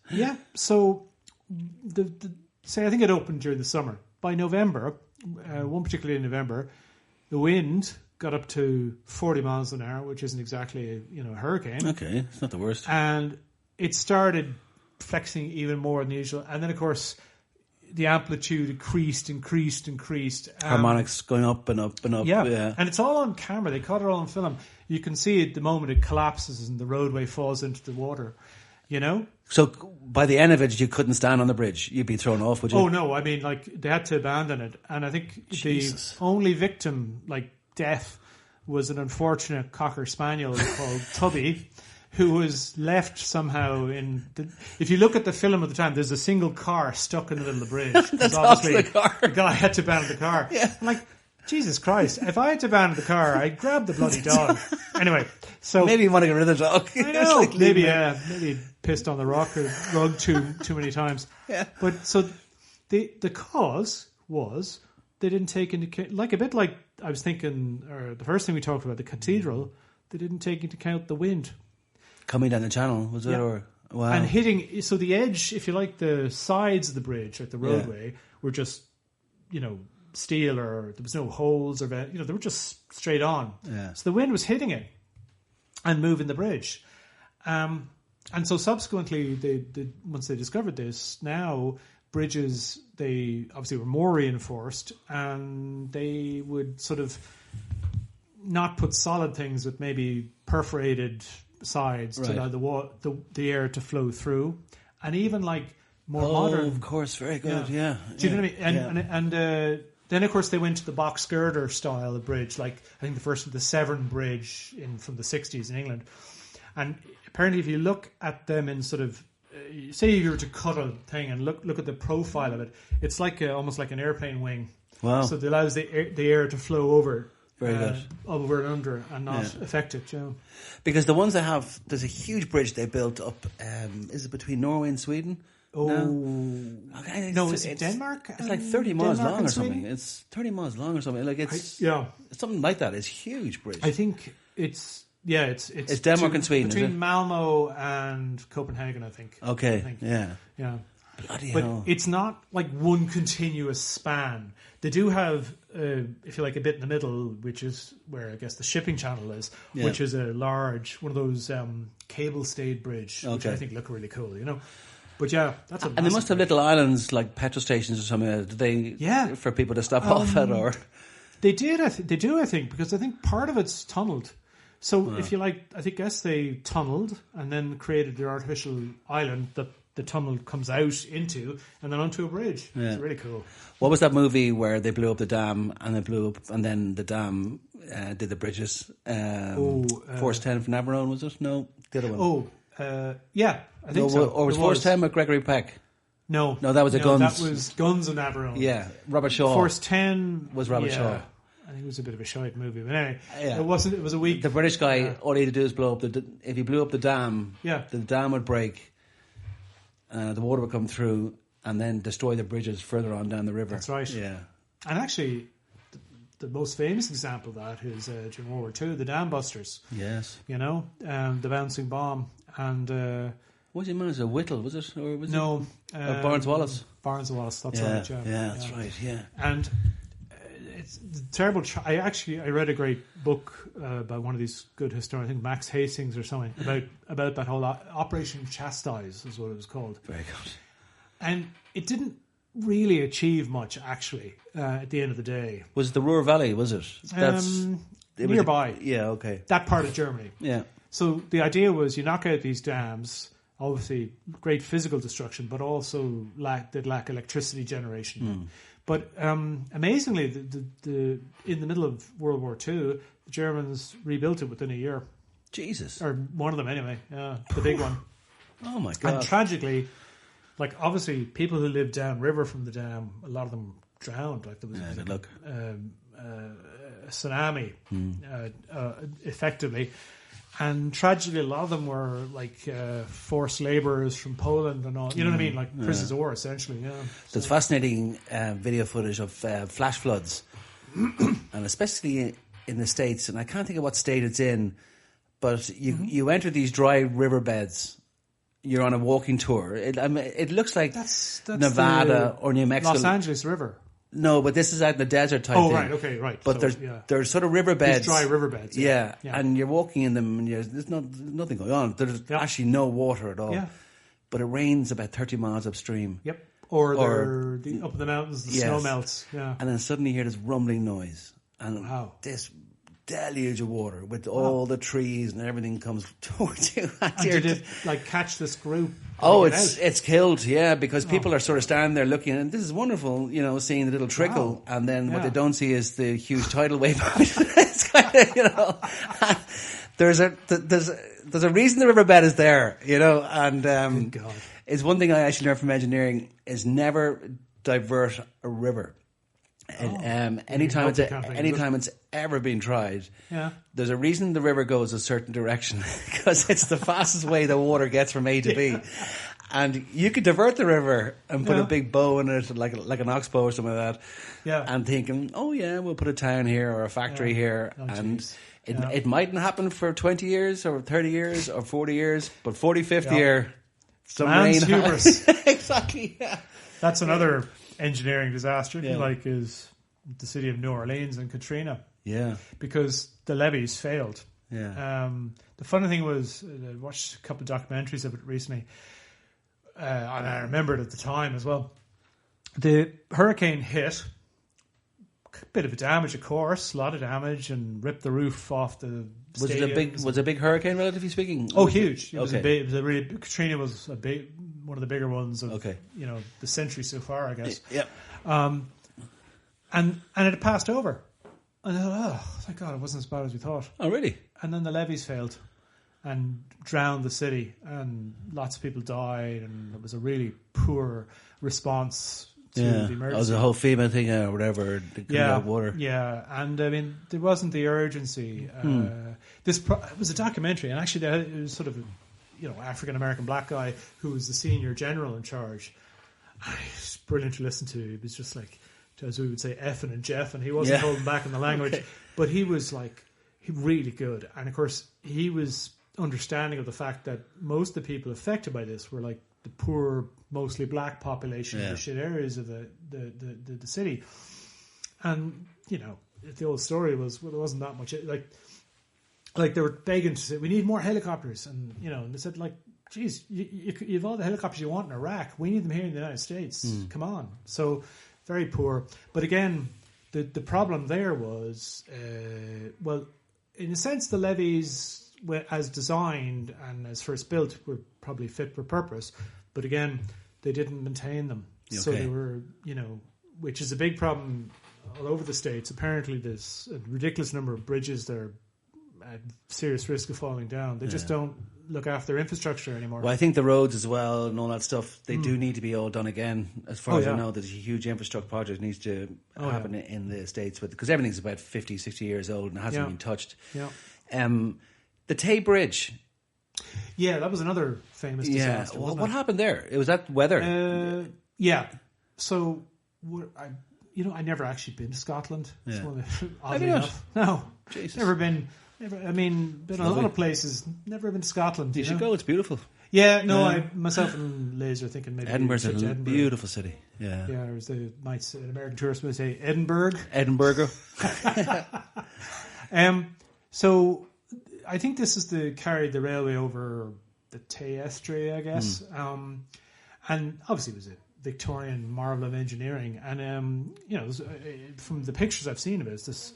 so I think it opened during the summer. By November, one particularly in November, the wind got up to 40 miles an hour, which isn't exactly a hurricane. Okay, it's not the worst. And it started flexing even more than usual, and then of course the amplitude increased. Harmonics going up and up and up. Yeah, and it's all on camera. They caught it all on film. You can see it the moment it collapses and the roadway falls into the water. You know? So by the end of it, you couldn't stand on the bridge. You'd be thrown off, would you? Oh, no. I mean, like, they had to abandon it. And I think Jesus. the only victim, like, death was an unfortunate Cocker Spaniel called Tubby, who was left somehow in... if you look at the film at the time, there's a single car stuck in the middle of the bridge. That's obviously the car. The guy had to abandon the car. Yeah. I'm like, Jesus Christ, if I had to abandon the car, I'd grab the bloody dog. Anyway, so... Maybe you want to get rid of the dog. I know. Like maybe he pissed on the rug too many times. Yeah. But so the cause was they didn't take into account... Like, a bit like I was thinking, or the first thing we talked about, the Cathedral, they didn't take into account the wind. Coming down the channel, was it? Yeah. Or wow. And hitting... So the edge, if you like, the sides of the bridge, like the roadway, were just, steel, or there was no holes, or they were just straight on. Yeah. So the wind was hitting it and moving the bridge. And so subsequently, once they discovered this, now bridges, they obviously were more reinforced, and they would sort of not put solid things with maybe perforated sides to allow the air to flow through, and even like more modern. Of course, very good. Yeah. Do you know what I mean? And then of course they went to the box girder style of bridge, like I think the first was the Severn Bridge from the 60s in England. And apparently, if you look at them in sort of, say you were to cut a thing and look at the profile of it, it's like almost like an airplane wing. Wow! So it allows the air to flow over. Very good. Over and under, and not affect it. Because the ones there's a huge bridge they built up. Is it between Norway and Sweden? Oh, no, is it Denmark? It's like 30 miles Denmark long or Sweden? something. It's 30 miles long or something. Like it's something like that. It's a huge bridge. I think it's Denmark and Sweden between Malmo and Copenhagen. I think. Okay. Yeah. Bloody hell. But it's not like one continuous span. They do have, if you like, a bit in the middle, which is where I guess the shipping channel is, which is a large, one of those cable-stayed bridge, which I think look really cool, But that's and they must have little islands like petrol stations or something. Do they? For people to stop off at, or they did. They do. I think because I think part of it's tunneled. So if you like, I guess they tunneled and then created their artificial island that the tunnel comes out into, and then onto a bridge. Yeah. It's really cool. What was that movie where they blew up the dam and then the dam did the bridges? Force 10 from Navarone, was it? No, the other one. I think so. Or was Force 10 with Gregory Peck? No, that was Guns. That was Guns and Navarone. Yeah, Robert Shaw. Force 10 was Robert Shaw. I think it was a bit of a shite movie, but anyway, it wasn't. It was a weak. The British guy, all he had to do is blow up if he blew up the dam, the dam would break. The water would come through and then destroy the bridges further on down the river. That's right. Yeah. And actually, the most famous example of that is during World War II, the dam busters. Yes. The bouncing bomb. And what do you mean? Was it Whittle? Was it? Or was no. Barnes Wallace. Barnes Wallace. That's right. Yeah, that's right. Yeah. And it's terrible. I read a great book by one of these good historians, I think Max Hastings or something, about that whole Operation Chastise is what it was called. Very good. And it didn't really achieve much, actually, at the end of the day. Was it the Ruhr Valley, was it? Nearby. Okay. That part of Germany. Yeah. So the idea was you knock out these dams, obviously great physical destruction, but also they'd lack electricity generation. But amazingly, in the middle of World War II, the Germans rebuilt it within a year. Jesus. Or one of them anyway, the big one. Oh my God. And tragically, like obviously people who lived downriver from the dam, a lot of them drowned. Like there was a tsunami, effectively. And tragically, a lot of them were like forced labourers from Poland and all. You know what I mean? Like prisoners of war, essentially. Yeah. There's fascinating video footage of flash floods, and especially in the States. And I can't think of what state it's in, but you enter these dry riverbeds. You're on a walking tour. It looks like that's Nevada or New Mexico. Los Angeles River. No, but this is out in the desert type thing. Oh, right, okay, right. But there's sort of riverbeds. These dry riverbeds. Yeah, and you're walking in them and there's nothing going on. There's actually no water at all. Yeah. But it rains about 30 miles upstream. Yep. Or up in the mountains, the snow melts. Yeah. And then suddenly you hear this rumbling noise. And this deluge of water with all the trees and everything comes towards you. And did it like catch this group? Oh, it's killed, yeah, because people are sort of standing there looking, and this is wonderful, you know, seeing the little trickle, and then what they don't see is the huge tidal wave. It's kind of, you know, there's a reason the riverbed is there, you know, and it's one thing I actually learned from engineering is never divert a river. Anytime it's ever been tried, there's a reason the river goes a certain direction because it's the fastest way the water gets from A to B. And you could divert the river and put a big bow in it, like an oxbow or something like that. Yeah. And thinking, oh yeah, we'll put a town here or a factory here, and it mightn't happen for 20 years or 30 years or 40 years, but 45th year, some Man's rain. Hubris. Exactly. Yeah. That's another engineering disaster, if you like, is the city of New Orleans and Katrina. Yeah. Because the levees failed. Yeah. The funny thing was, I watched a couple of documentaries of it recently, and I remember it at the time as well. The hurricane hit, a bit of damage, of course, a lot of damage, and ripped the roof off the stadium. Was it a big hurricane, relatively speaking? Oh, huge. It was Katrina was one of the bigger ones of the century so far, I guess. Yep. And it passed over. And I thought, oh, thank God, it wasn't as bad as we thought. Oh, really? And then the levees failed and drowned the city, and lots of people died, and it was a really poor response to the emergency. It was a whole FEMA thing or whatever. Water. Yeah, and I mean, there wasn't the urgency. It was a documentary, and actually it was sort of African American black guy who was the senior general in charge. It's brilliant to listen to. It was just like, as we would say, effing and jeffing. He wasn't holding back in the language, but he was really good. And of course, he was understanding of the fact that most of the people affected by this were like the poor, mostly black population in the shit areas of the city. And the old story was, well, there wasn't that much like they were begging to say, we need more helicopters, and and they said, like, geez, you've all the helicopters you want in Iraq. We need them here in the United States. Come on. So very poor. But again, the problem there was, well, in a sense, the levees, as designed and as first built, were probably fit for purpose. But again, they didn't maintain them. Okay. So they were, which is a big problem all over the States. Apparently there's a ridiculous number of bridges that are at serious risk of falling down. They just don't look after their infrastructure anymore. Well, I think the roads as well and all that stuff, they do need to be all done again. As far as I know, there's a huge infrastructure project needs to happen in the States, because everything's about 50, 60 years old and hasn't been touched. Yeah. The Tay Bridge. Yeah, that was another famous disaster. Well, what happened there? It was that weather. Yeah. So, I never actually been to Scotland. Yeah. Oddly enough. No. Jesus. Never been. Been a lot of places. Never been to Scotland. You should go. It's beautiful. Yeah, no, myself and Liz are thinking maybe Edinburgh's a beautiful city. Yeah. Yeah, or as an American tourist would say, Edinburgh. Edinburgh. So I think this is carried the railway over the Tay Estuary, I guess. And obviously it was a Victorian marvel of engineering. And, from the pictures I've seen of it, it's this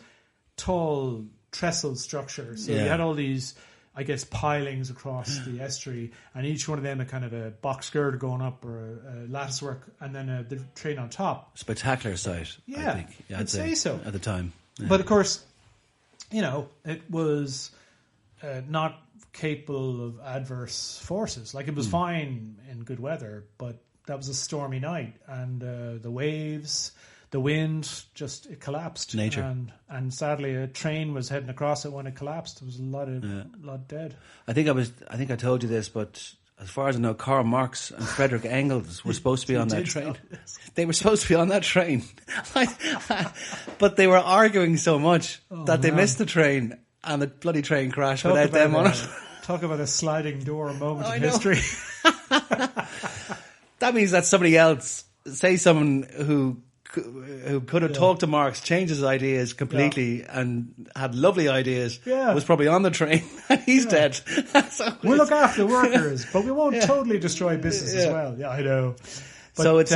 tall trestle structure. So you had all these, I guess, pilings across the estuary, and each one of them a kind of a box girder going up or a lattice work, and then the train on top. Spectacular sight, I think. Yeah, I'd say so. At the time. Yeah. But of course, it was not capable of adverse forces. Like, it was fine in good weather, but that was a stormy night, and the waves, the wind, it collapsed. Nature. And sadly, a train was heading across it when it collapsed. There was a lot dead. I think I told you this, but as far as I know, Karl Marx and Friedrich Engels were supposed to be on that train. They were supposed to be on that train. But they were arguing so much that they missed the train, and the bloody train crashed without them on it. Talk about a sliding door moment in history. That means that somebody else, say someone who could have talked to Marx, changed his ideas completely, and had lovely ideas, was probably on the train, and he's dead. So we'll look after the workers, but we won't totally destroy business as well. Yeah, I know. But, so it's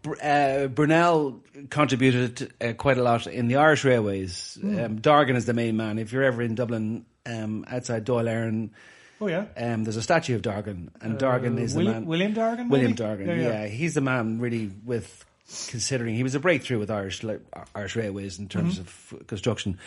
Brunel contributed quite a lot in the Irish Railways. Dargan is the main man. If you're ever in Dublin, outside Dáil Éireann, there's a statue of Dargan, and Dargan is the man. William Dargan? William Dargan, yeah. He's the man really considering he was a breakthrough with Irish Railways in terms of construction.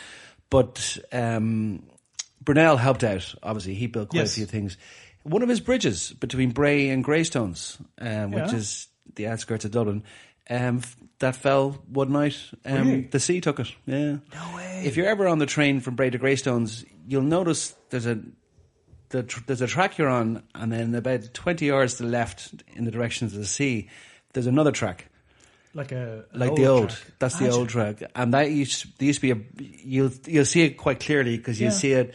But Brunel helped out, obviously. He built quite a few things. One of his bridges between Bray and Greystones, which is the outskirts of Dublin, that fell one night. Really? The sea took it. Yeah. No way. If you're ever on the train from Bray to Greystones, you'll notice there's a track you're on, and then about 20 yards to the left in the direction of the sea, there's another track. Like the old. Track. That's the old track, and that used to be you'll see it quite clearly because you see it.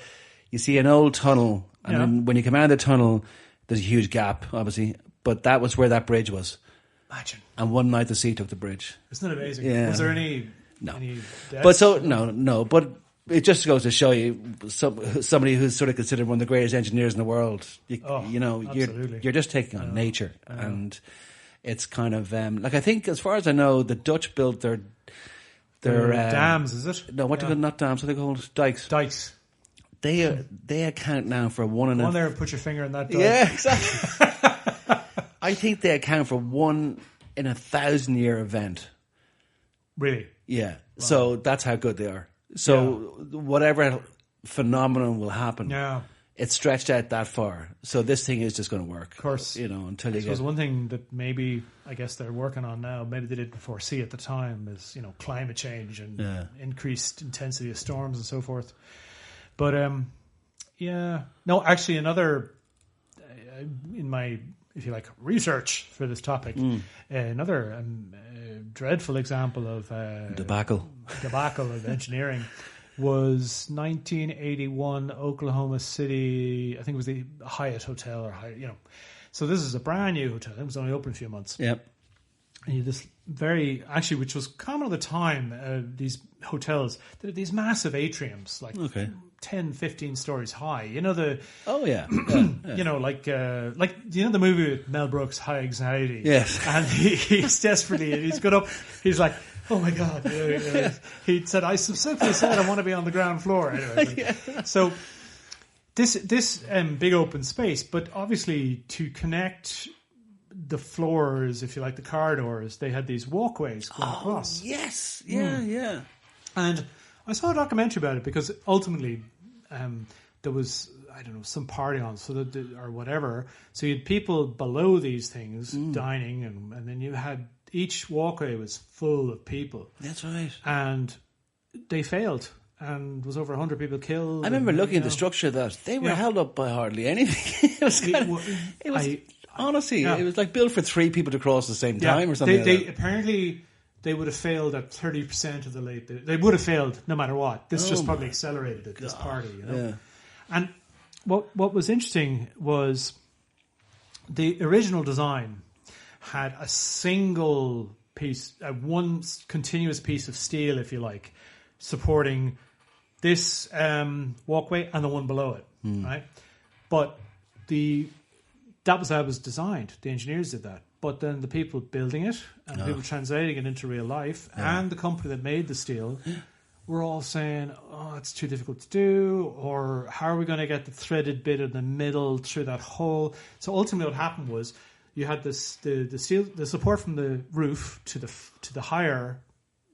You see an old tunnel, and then when you come out of the tunnel, there's a huge gap, obviously. But that was where that bridge was. Imagine. And one night the sea took the bridge. Isn't that amazing? Yeah. Was there any? No. Any deaths? But no. But it just goes to show you somebody who's sort of considered one of the greatest engineers in the world. You're just taking on nature, and it's kind of like, I think, as far as I know, the Dutch built their dams. Is it? No, what do you call, not dams? What are they called? Dikes. Dikes. They account now for one Go on there and put your finger in that dike. Yeah, exactly. I think they account for 1 in 1,000-year event. Really? Yeah. Wow. So that's how good they are. So whatever phenomenon will happen, it's stretched out that far. So this thing is just going to work. Of course. Until you get... one thing that maybe, I guess, they're working on now, maybe they didn't foresee at the time, is, climate change and increased intensity of storms and so forth. But, no, actually another, in my, if you like, research for this topic, another dreadful example of debacle of engineering was 1981 Oklahoma City. I think it was the Hyatt Hotel or Hyatt, So this is a brand new hotel. It was only open a few months. Yep. And you this which was common at the time, these hotels, they had these massive atriums, like 10, 15 stories high. Oh yeah. Like the movie with Mel Brooks, High Anxiety. Yes. And he's desperately, he's got up, he's like, oh my God. He said, I simply said I want to be on the ground floor. Anyway, so this big open space, but obviously to connect the floors, if you like, the corridors, they had these walkways going across. Yes. Yeah. And I saw a documentary about it because ultimately there was, I don't know, some party on, or whatever. So you had people below these things dining, and then you had, each walkway was full of people. That's right. And they failed. And was over 100 people killed. I remember looking at the structure of that. They were held up by hardly anything. Honestly, it was like built for 3 people to cross at the same time or something. Apparently, they would have failed at 30% of the late. They would have failed no matter what. This just probably accelerated it. This party, Yeah. And what was interesting was the original design had a single piece, one continuous piece of steel, if you like, supporting this walkway and the one below it, right? But that was how it was designed. The engineers did that. But then the people building it and the people translating it into real life and the company that made the steel were all saying, oh, it's too difficult to do, or how are we going to get the threaded bit in the middle through that hole? So ultimately what happened was you had the steel, the support from the roof to the higher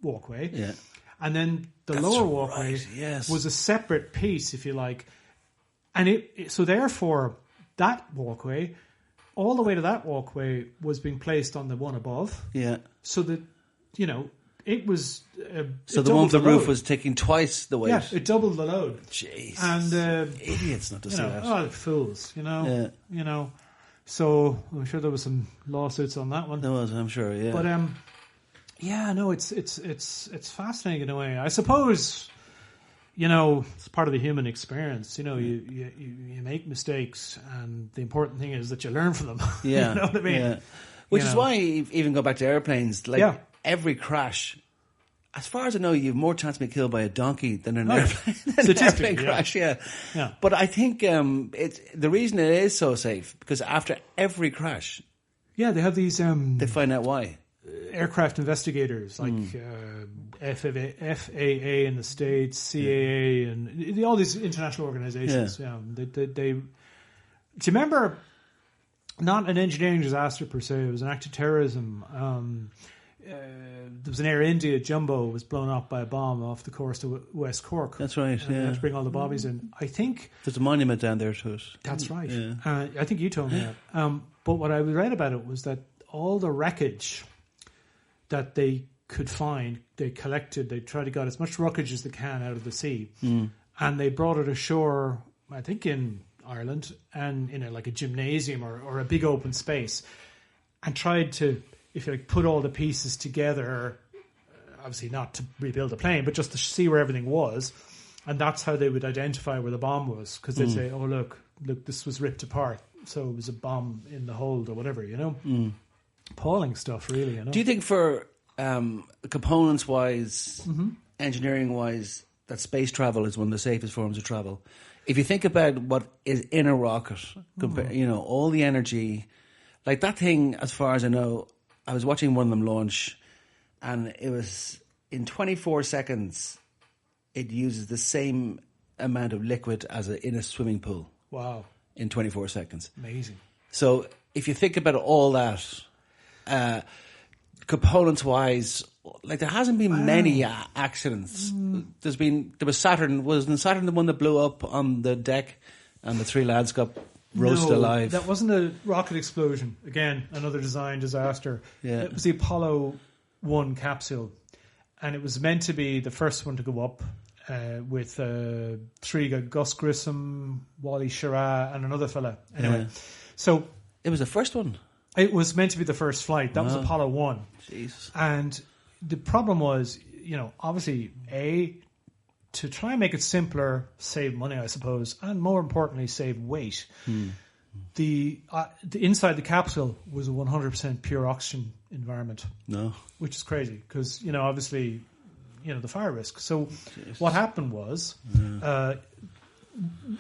walkway. Yeah. And then the lower walkway was a separate piece, if you like. And so therefore that walkway, all the way to that walkway, was being placed on the one above. Yeah. So that, it was... so the one with the roof was taking twice the weight. Yeah, it doubled the load. Jeez. And... idiots not to see that. Oh, fools, Yeah. So I'm sure there was some lawsuits on that one. There was, I'm sure, yeah. But, it's fascinating in a way. I suppose... it's part of the human experience. You make mistakes, and the important thing is that you learn from them. Yeah, you know what I mean. Yeah. Which is why, even go back to airplanes, every crash, as far as I know, you have more chance to be killed by a donkey than an airplane crash. Yeah. But I think the reason it is so safe because after every crash, they have these. They find out why. aircraft investigators like FAA in the States, CAA, and all these international organizations. Yeah. Do you remember, not an engineering disaster per se, it was an act of terrorism. There was an Air India jumbo was blown up by a bomb off the coast of West Cork. That's right. They had to bring all the bobbies in. I think there's a monument down there to it. That's right. Yeah. I think you told me that. But what I read about it was that all the wreckage that they could find, they collected. They tried to get as much wreckage as they can out of the sea, and they brought it ashore. I think in Ireland, and in a gymnasium or a big open space, and tried to, if you like, put all the pieces together, obviously not to rebuild a plane, but just to see where everything was. And that's how they would identify where the bomb was, because they'd say, oh, look, this was ripped apart. So it was a bomb in the hold or whatever, Appalling stuff, really, Do you think for components-wise, engineering-wise, that space travel is one of the safest forms of travel? If you think about what is in a rocket, all the energy, like that thing, as far as I know, I was watching one of them launch, and it was in 24 seconds, it uses the same amount of liquid as in a swimming pool. Wow. In 24 seconds. Amazing. So if you think about all that, components-wise, like there hasn't been many accidents. There was Saturn. Wasn't Saturn the one that blew up on the deck and the three lads got roasted alive? That wasn't a rocket explosion. Again, another design disaster. Yeah. It was the Apollo 1 capsule, and it was meant to be the first one to go up with three guys, Gus Grissom, Wally Schirra, and another fella. Anyway, so it was the first one. It was meant to be the first flight. That was Apollo 1. Jesus. And the problem was, obviously, to try and make it simpler, save money, I suppose, and more importantly, save weight. The inside the capsule was a 100% pure oxygen environment. No. Which is crazy because, obviously, the fire risk. So what happened was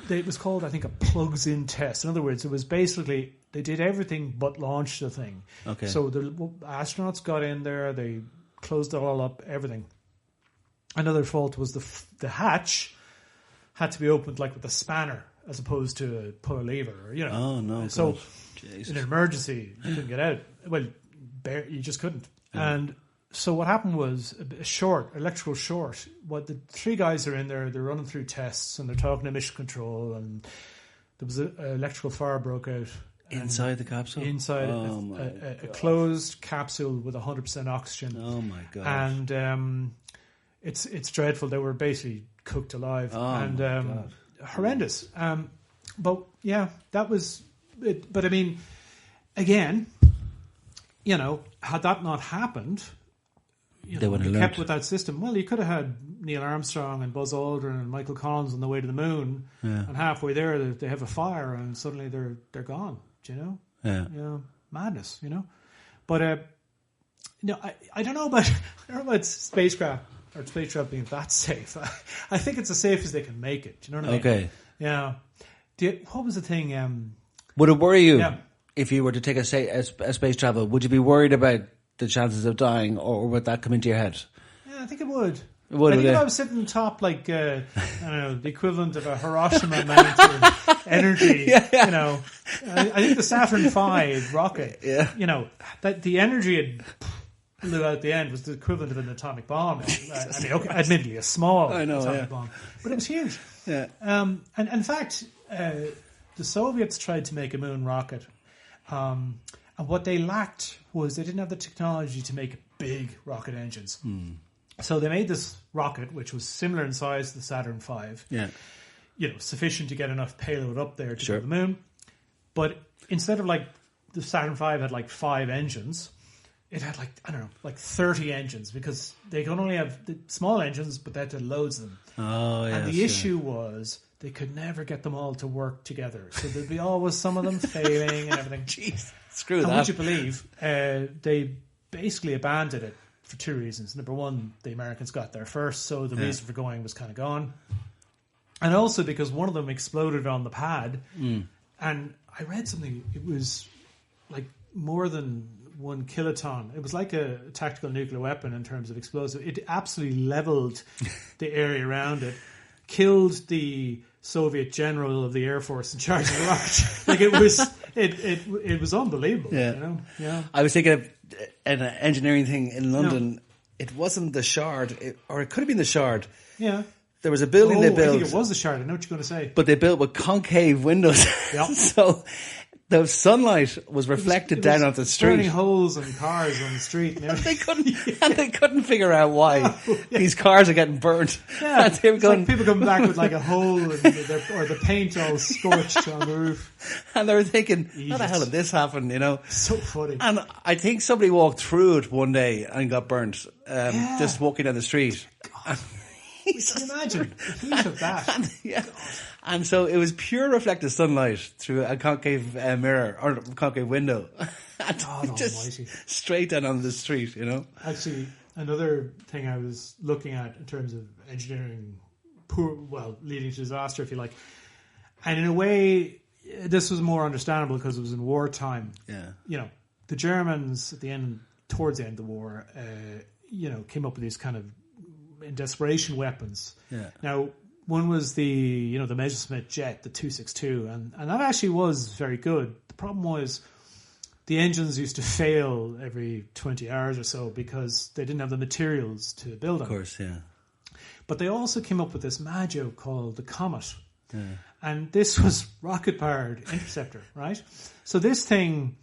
it was called, I think, a plugs-in test. In other words, it was basically they did everything but launch the thing. Okay. So the astronauts got in there, they closed it all up, everything. Another fault was the hatch had to be opened like with a spanner as opposed to pull a lever. Oh no! So in an emergency, you couldn't get out. Well, you just couldn't. Yeah. And so what happened was electrical short. What the three guys are in there, they're running through tests and they're talking to mission control, and there was an electrical fire broke out. Inside the capsule? Inside a closed capsule with 100% oxygen. Oh my God. And it's dreadful. They were basically cooked alive. Oh and my God. Horrendous. But yeah, that was it. But I mean, again, had that not happened, they would have kept with that system. Well, you could have had Neil Armstrong and Buzz Aldrin and Michael Collins on the way to the moon, and halfway there they have a fire, and suddenly they're gone. Yeah. Madness. But I don't know about spacecraft or space travel being that safe. I think it's as safe as they can make it. Do you know what I mean? Okay. Yeah. What was the thing? Would it worry you if you were to take a space travel? Would you be worried about the chances of dying, or would that come into your head? Yeah, I think it would. It would. I think if I was sitting top, like I don't know, the equivalent of a Hiroshima mountain energy. I think the Saturn V rocket. That the energy it blew out the end was the equivalent of an atomic bomb. Admittedly, a small atomic bomb, but it was huge. Yeah. And in fact, the Soviets tried to make a moon rocket, and what they lacked was they didn't have the technology to make big rocket engines. So they made this rocket, which was similar in size to the Saturn V. Yeah. Sufficient to get enough payload up there to go to the moon. But instead of the Saturn V had 5 engines, it had 30 engines, because they could only have the small engines, but they had to load them. Oh, yeah. And the issue was they could never get them all to work together. So there'd be always some of them failing and everything. Jeez, screw that. And would you believe, they basically abandoned it for 2 reasons. Number one, the Americans got there first, so the reason for going was kind of gone. And also because one of them exploded on the pad. And I read something, it was more than 1 kiloton. It was like a tactical nuclear weapon in terms of explosive. It absolutely leveled the area around it, killed the Soviet general of the Air Force in charge of the rocket. Like it was unbelievable. Yeah. You know? Yeah. I was thinking of an engineering thing in London. No. It wasn't the Shard, or it could have been the Shard. Yeah. There was a building they built. I think it was the Shard. I know what you're going to say. But they built with concave windows. Yep. So the sunlight was reflected down onto the street. Burning holes in cars on the street. And they couldn't figure out why these cars are getting burnt. Yeah, and they were going, like people coming back with like a hole or the paint all scorched on the roof. And they were thinking, how the hell did this happen, you know? So funny. And I think somebody walked through it one day and got burnt, just walking down the street. Can you imagine the heat of that? And so it was pure reflected sunlight through a concave mirror or concave window. Just straight down on the street, you know. Actually, another thing I was looking at in terms of engineering, leading to disaster, if you like. And in a way, this was more understandable because it was in wartime. Yeah. You know, the Germans towards the end of the war, came up with these kind of in desperation weapons. Yeah. Now, one was the Messerschmitt jet, the 262, and that actually was very good. The problem was the engines used to fail every 20 hours or so because they didn't have the materials to build them. Of course, yeah. But they also came up with this mad joke called the Comet. Yeah. And this was rocket-powered interceptor, right? So this thing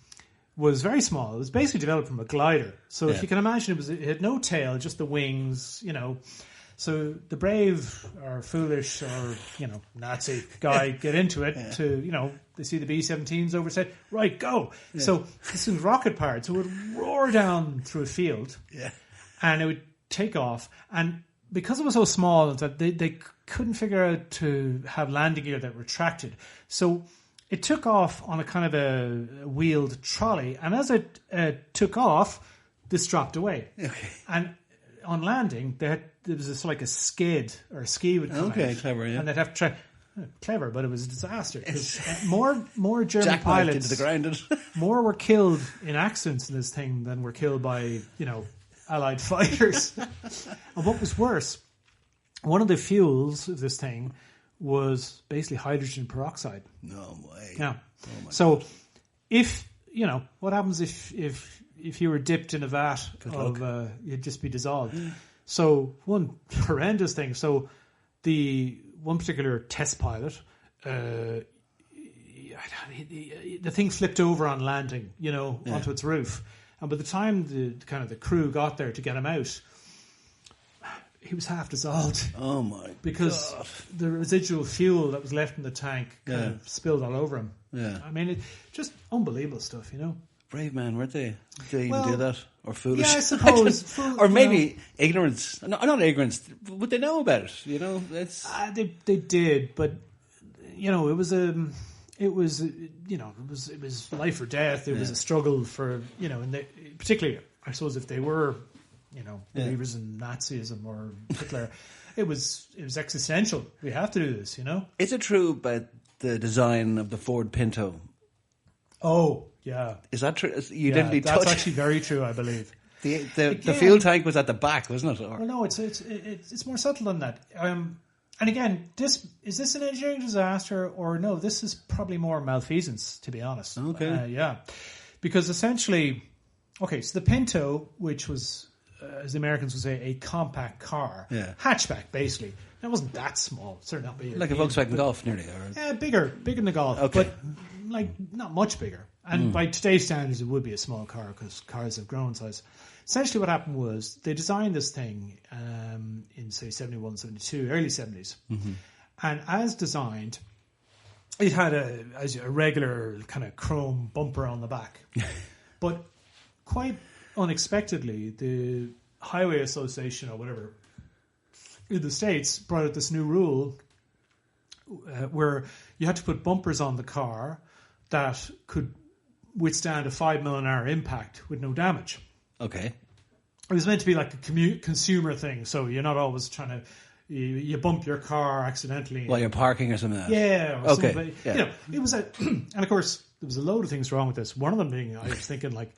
was very small. It was basically developed from a glider. So if you can imagine, it had no tail, just the wings, you know. So the brave or foolish or, Nazi guy get into it to, they see the B-17s overset, right, go. Yeah. So this was rocket powered. So it would roar down through a field and it would take off. And because it was so small that they couldn't figure out to have landing gear that retracted. So it took off on a kind of a wheeled trolley. And as it took off, this dropped away. Okay. And on landing, there was this like a skid or a ski would come out, clever, yeah. and they'd have to try. Clever, but it was a disaster. More German pilots into the ground. More were killed in accidents in this thing than were killed by Allied fighters. And what was worse, one of the fuels of this thing was basically hydrogen peroxide. No way. Yeah. Oh so if what happens if you were dipped in a vat of you'd just be dissolved. So one horrendous thing. So the one particular test pilot, the thing flipped over on landing, onto its roof. And by the time the crew got there to get him out, he was half dissolved. Oh my! Because God. the residual fuel that was left in the tank kind of spilled all over him. Yeah. I mean, just unbelievable stuff, Brave man, weren't they? Did they even do that? Or foolish? Yeah, I suppose. Or maybe ignorance. No, not ignorance. Would they know about it? It's... They did, but it was life or death. It was a struggle for and particularly, I suppose, if they were believers in Nazism or Hitler, it was existential. We have to do this. Is it true about the design of the Ford Pinto? Oh. Yeah. Is that true? You didn't touch. That's actually very true, I believe. The fuel tank was at the back, wasn't it? Well, no, it's more subtle than that. And again, is this an engineering disaster or no? This is probably more malfeasance, to be honest. Okay. Yeah, because essentially, so the Pinto, which was, as the Americans would say, a compact car, hatchback basically. It wasn't that small. Certainly not big. Like a Volkswagen Golf, nearly. Yeah, bigger than the Golf, but not much bigger. And by today's standards, it would be a small car because cars have grown in size. Essentially what happened was they designed this thing in, say, 71, 72, early 70s. Mm-hmm. And as designed, it had a regular kind of chrome bumper on the back. But quite unexpectedly, the Highway Association or whatever in the States brought out this new rule where you had to put bumpers on the car that could withstand a 5 mile an hour impact with no damage. Okay. It was meant to be like a consumer thing, so you're not always trying to you bump your car accidentally while you're parking or something. Yeah. Or okay. Something. It was and of course there was a load of things wrong with this. One of them being I was thinking like,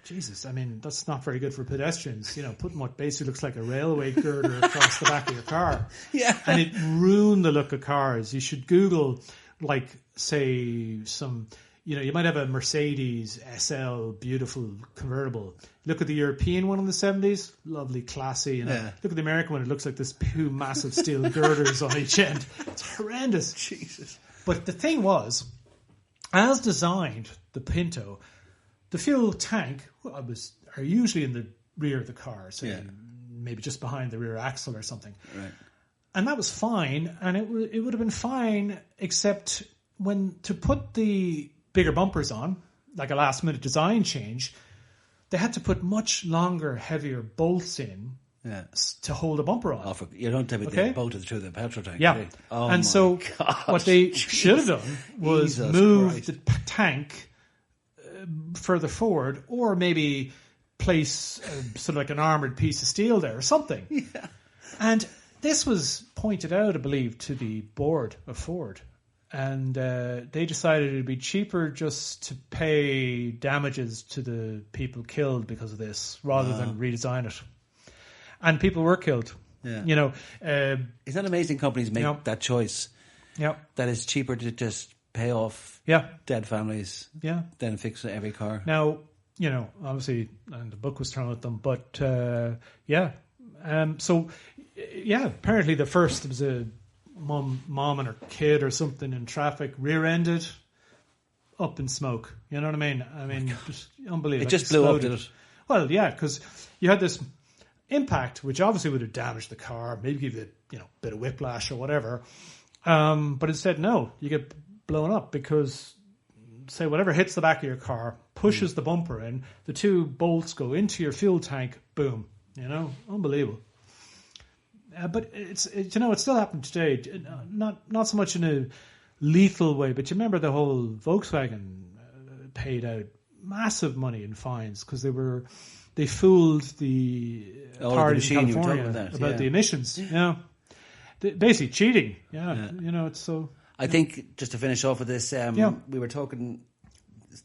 Jesus, I mean, that's not very good for pedestrians. Putting what basically looks like a railway girder across the back of your car. Yeah. And it ruined the look of cars. You should Google, like, say, some... you might have a Mercedes SL, beautiful convertible. Look at the European one in the 70s, lovely, classy. Look at the American one, it looks like there's two massive steel girders on each end. It's horrendous. Jesus. But the thing was, as designed, the Pinto, the fuel tank are usually in the rear of the car, so maybe just behind the rear axle or something. Right. And that was fine, and it would have been fine, except when to put the bigger bumpers on, like a last minute design change, they had to put much longer, heavier bolts in to hold a bumper on. You don't tell me they bolted through the petrol tank. Yeah. And so what they should have done was move the tank further forward, or maybe place sort of like an armoured piece of steel there or something. Yeah. And this was pointed out, I believe, to the board of Ford. And they decided it would be cheaper just to pay damages to the people killed because of this, rather than redesign it. And people were killed. Yeah. Is that amazing? Companies make that choice. Yeah. That it's cheaper to just pay off dead families than fix every car. Now, obviously, and the book was thrown at them, but apparently there was a mom and her kid or something in traffic, rear-ended, up in smoke. You know what I mean? Just unbelievable. It just blew up, did it? Well, yeah, because you had this impact, which obviously would have damaged the car, maybe give it a bit of whiplash or whatever. But instead, no, you get blown up because, say, whatever hits the back of your car, pushes the bumper in, the two bolts go into your fuel tank, boom. Unbelievable. But it still happened today. Not so much in a lethal way, but you remember the whole Volkswagen paid out massive money in fines because they fooled the authorities in California about the emissions. Yeah, basically cheating. Yeah, it's so. I think just to finish off with this, we were talking.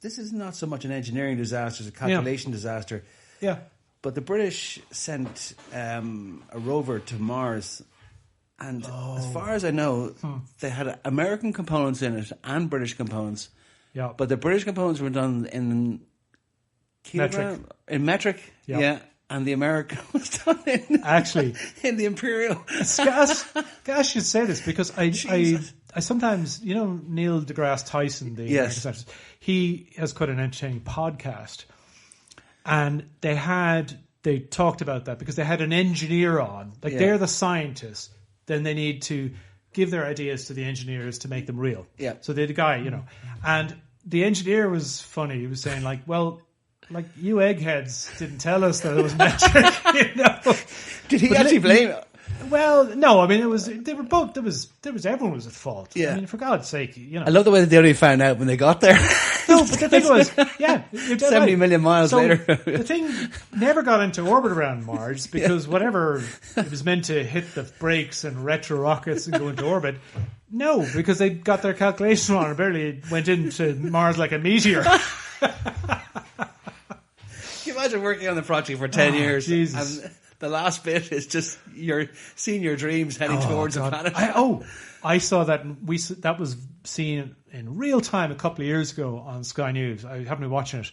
This is not so much an engineering disaster; it's a calculation disaster. Yeah. But the British sent a rover to Mars, and as far as I know, they had American components in it and British components. Yeah. But the British components were done in metric. Yeah. And the American was done in the Imperial. Gosh, you'd say this because I sometimes, Neil deGrasse Tyson, the American scientist, he has quite an entertaining podcast. And they talked about that because they had an engineer on. Like, they're the scientists. Then they need to give their ideas to the engineers to make them real. Yeah. So they had a guy, And the engineer was funny. He was saying, like, well, like, you eggheads didn't tell us that it was metric, Did he actually blame it? Well, no, they were both, everyone was at fault. Yeah. For God's sake, I love the way that they only found out when they got there. No, but the thing was, you're 70 million miles later. The thing never got into orbit around Mars because whatever it was meant to hit the brakes and retro rockets and go into orbit. No, because they got their calculation wrong and barely went into Mars like a meteor. Can you imagine working on the project for 10 years? Jesus. And the last bit is just you're seeing your dreams heading towards the planet. I saw that. That was seen in real time a couple of years ago on Sky News. I haven't been watching it.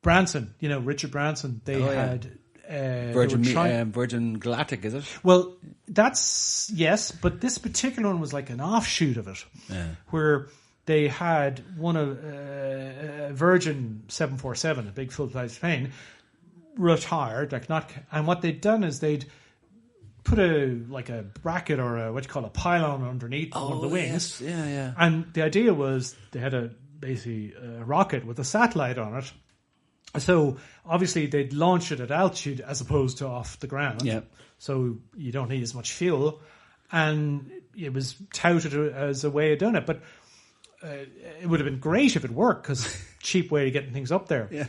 Branson, Richard Branson. They had Virgin Galactic, is it? Well, that's yes, but this particular one was like an offshoot of it, where they had one of Virgin 747, a big full-flight plane, retired, and what they'd done is they'd put a bracket or a pylon underneath one of the wings. Yes. Yeah. And the idea was they had a rocket with a satellite on it. So obviously they'd launch it at altitude as opposed to off the ground. Yeah. So you don't need as much fuel, and it was touted as a way of doing it. But it would have been great if it worked because cheap way of getting things up there. Yeah.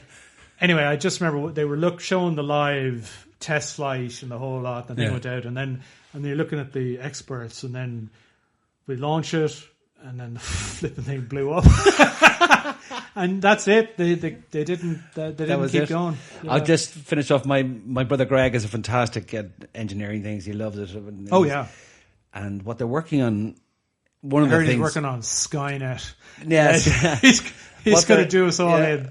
Anyway, I just remember they were showing the live test flight and the whole lot, and they went out, and you're looking at the experts, and then we launch it, and then the flipping thing blew up. And that's it. They didn't keep going. Yeah. I'll just finish off. My brother Greg is a fantastic at engineering things. He loves it. Oh yeah. And what they're working on, one of the things he's working on Skynet. Yes, he's going to do us all in.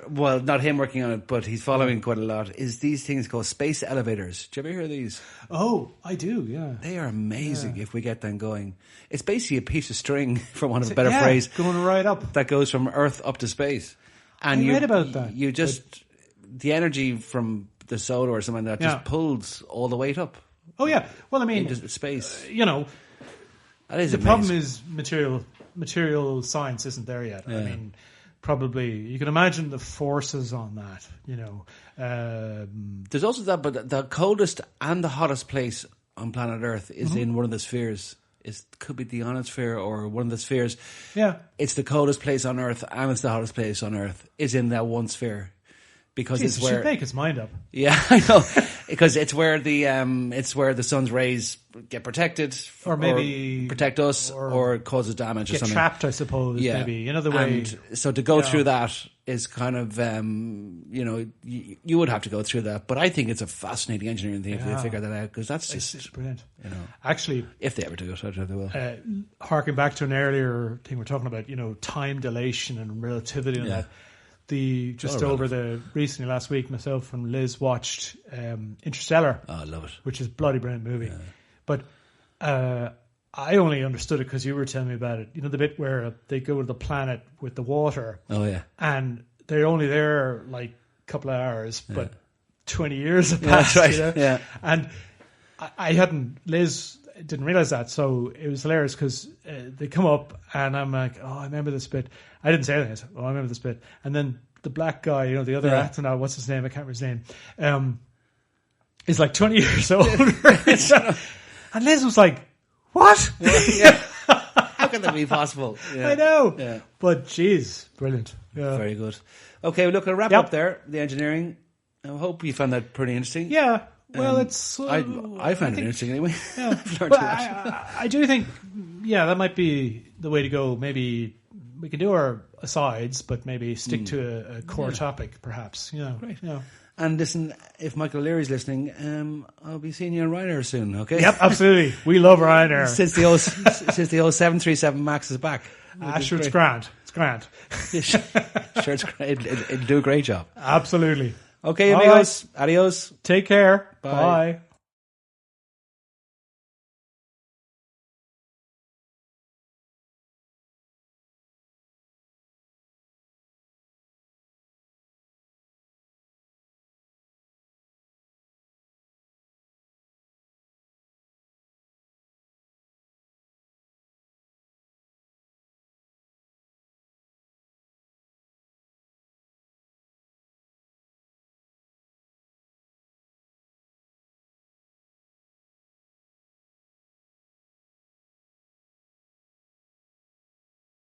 Well, not him working on it, but he's following quite a lot. Is these things called space elevators? Do you ever hear of these? Oh, I do. Yeah, they are amazing. If we get them going, it's basically a piece of string, for want of a better phrase, going right up that goes from Earth up to space. And I read about that. You just the energy from the solar or something like that just pulls all the weight up. Oh yeah. Well, I mean, into space. That is the amazing. Problem is material science isn't there yet. Yeah. I mean, probably you can imagine the forces on that. There's also that, but the coldest and the hottest place on planet Earth is in one of the spheres. It could be the ionosphere or one of the spheres. Yeah, it's the coldest place on Earth and it's the hottest place on Earth. Is in that one sphere. Because it should make its mind up. Yeah, I know. Because it's where the sun's rays get protected, or maybe protect us, or causes damage, or something. Get trapped, I suppose. Yeah. Maybe the way. And so to go through that is kind of you would have to go through that. But I think it's a fascinating engineering thing if they figure that out, because that's just it's brilliant. Actually, if they ever do it, I don't know they will. Harking back to an earlier thing we're talking about, time dilation and relativity and that. Recently last week, myself and Liz watched Interstellar. Oh, I love it. Which is a bloody brilliant movie. Yeah. But I only understood it because you were telling me about it. The bit where they go to the planet with the water. Oh yeah. And they're only there like a couple of hours, but 20 years have passed. That's right. Yeah. And Liz didn't realize that, so it was hilarious because they come up and I'm like, I remember this bit. I didn't say anything. I said, I remember this bit. And then the black guy, the other astronaut, what's his name? I can't remember his name. Is like 20 years older. And Liz was like, what? Yeah. How can that be possible? Yeah. I know. Yeah. But geez, brilliant. Yeah. Very good. Okay, well, look, I'll wrap up there, the engineering. I hope you found that pretty interesting. Yeah. Well, it's... I found it interesting anyway. Yeah. But I do think, that might be the way to go. Maybe we can do our asides, but maybe stick to a core topic, perhaps. Great. And listen, if Michael Leary's listening, I'll be seeing you on Ryanair soon, okay? Yep, absolutely. We love Ryanair. Since the old 737 MAX is back. Sure, it's grand. It's grand. Sure, it's great. It'll do a great job. Absolutely. Okay, amigos. Right. Adios. Take care. Bye.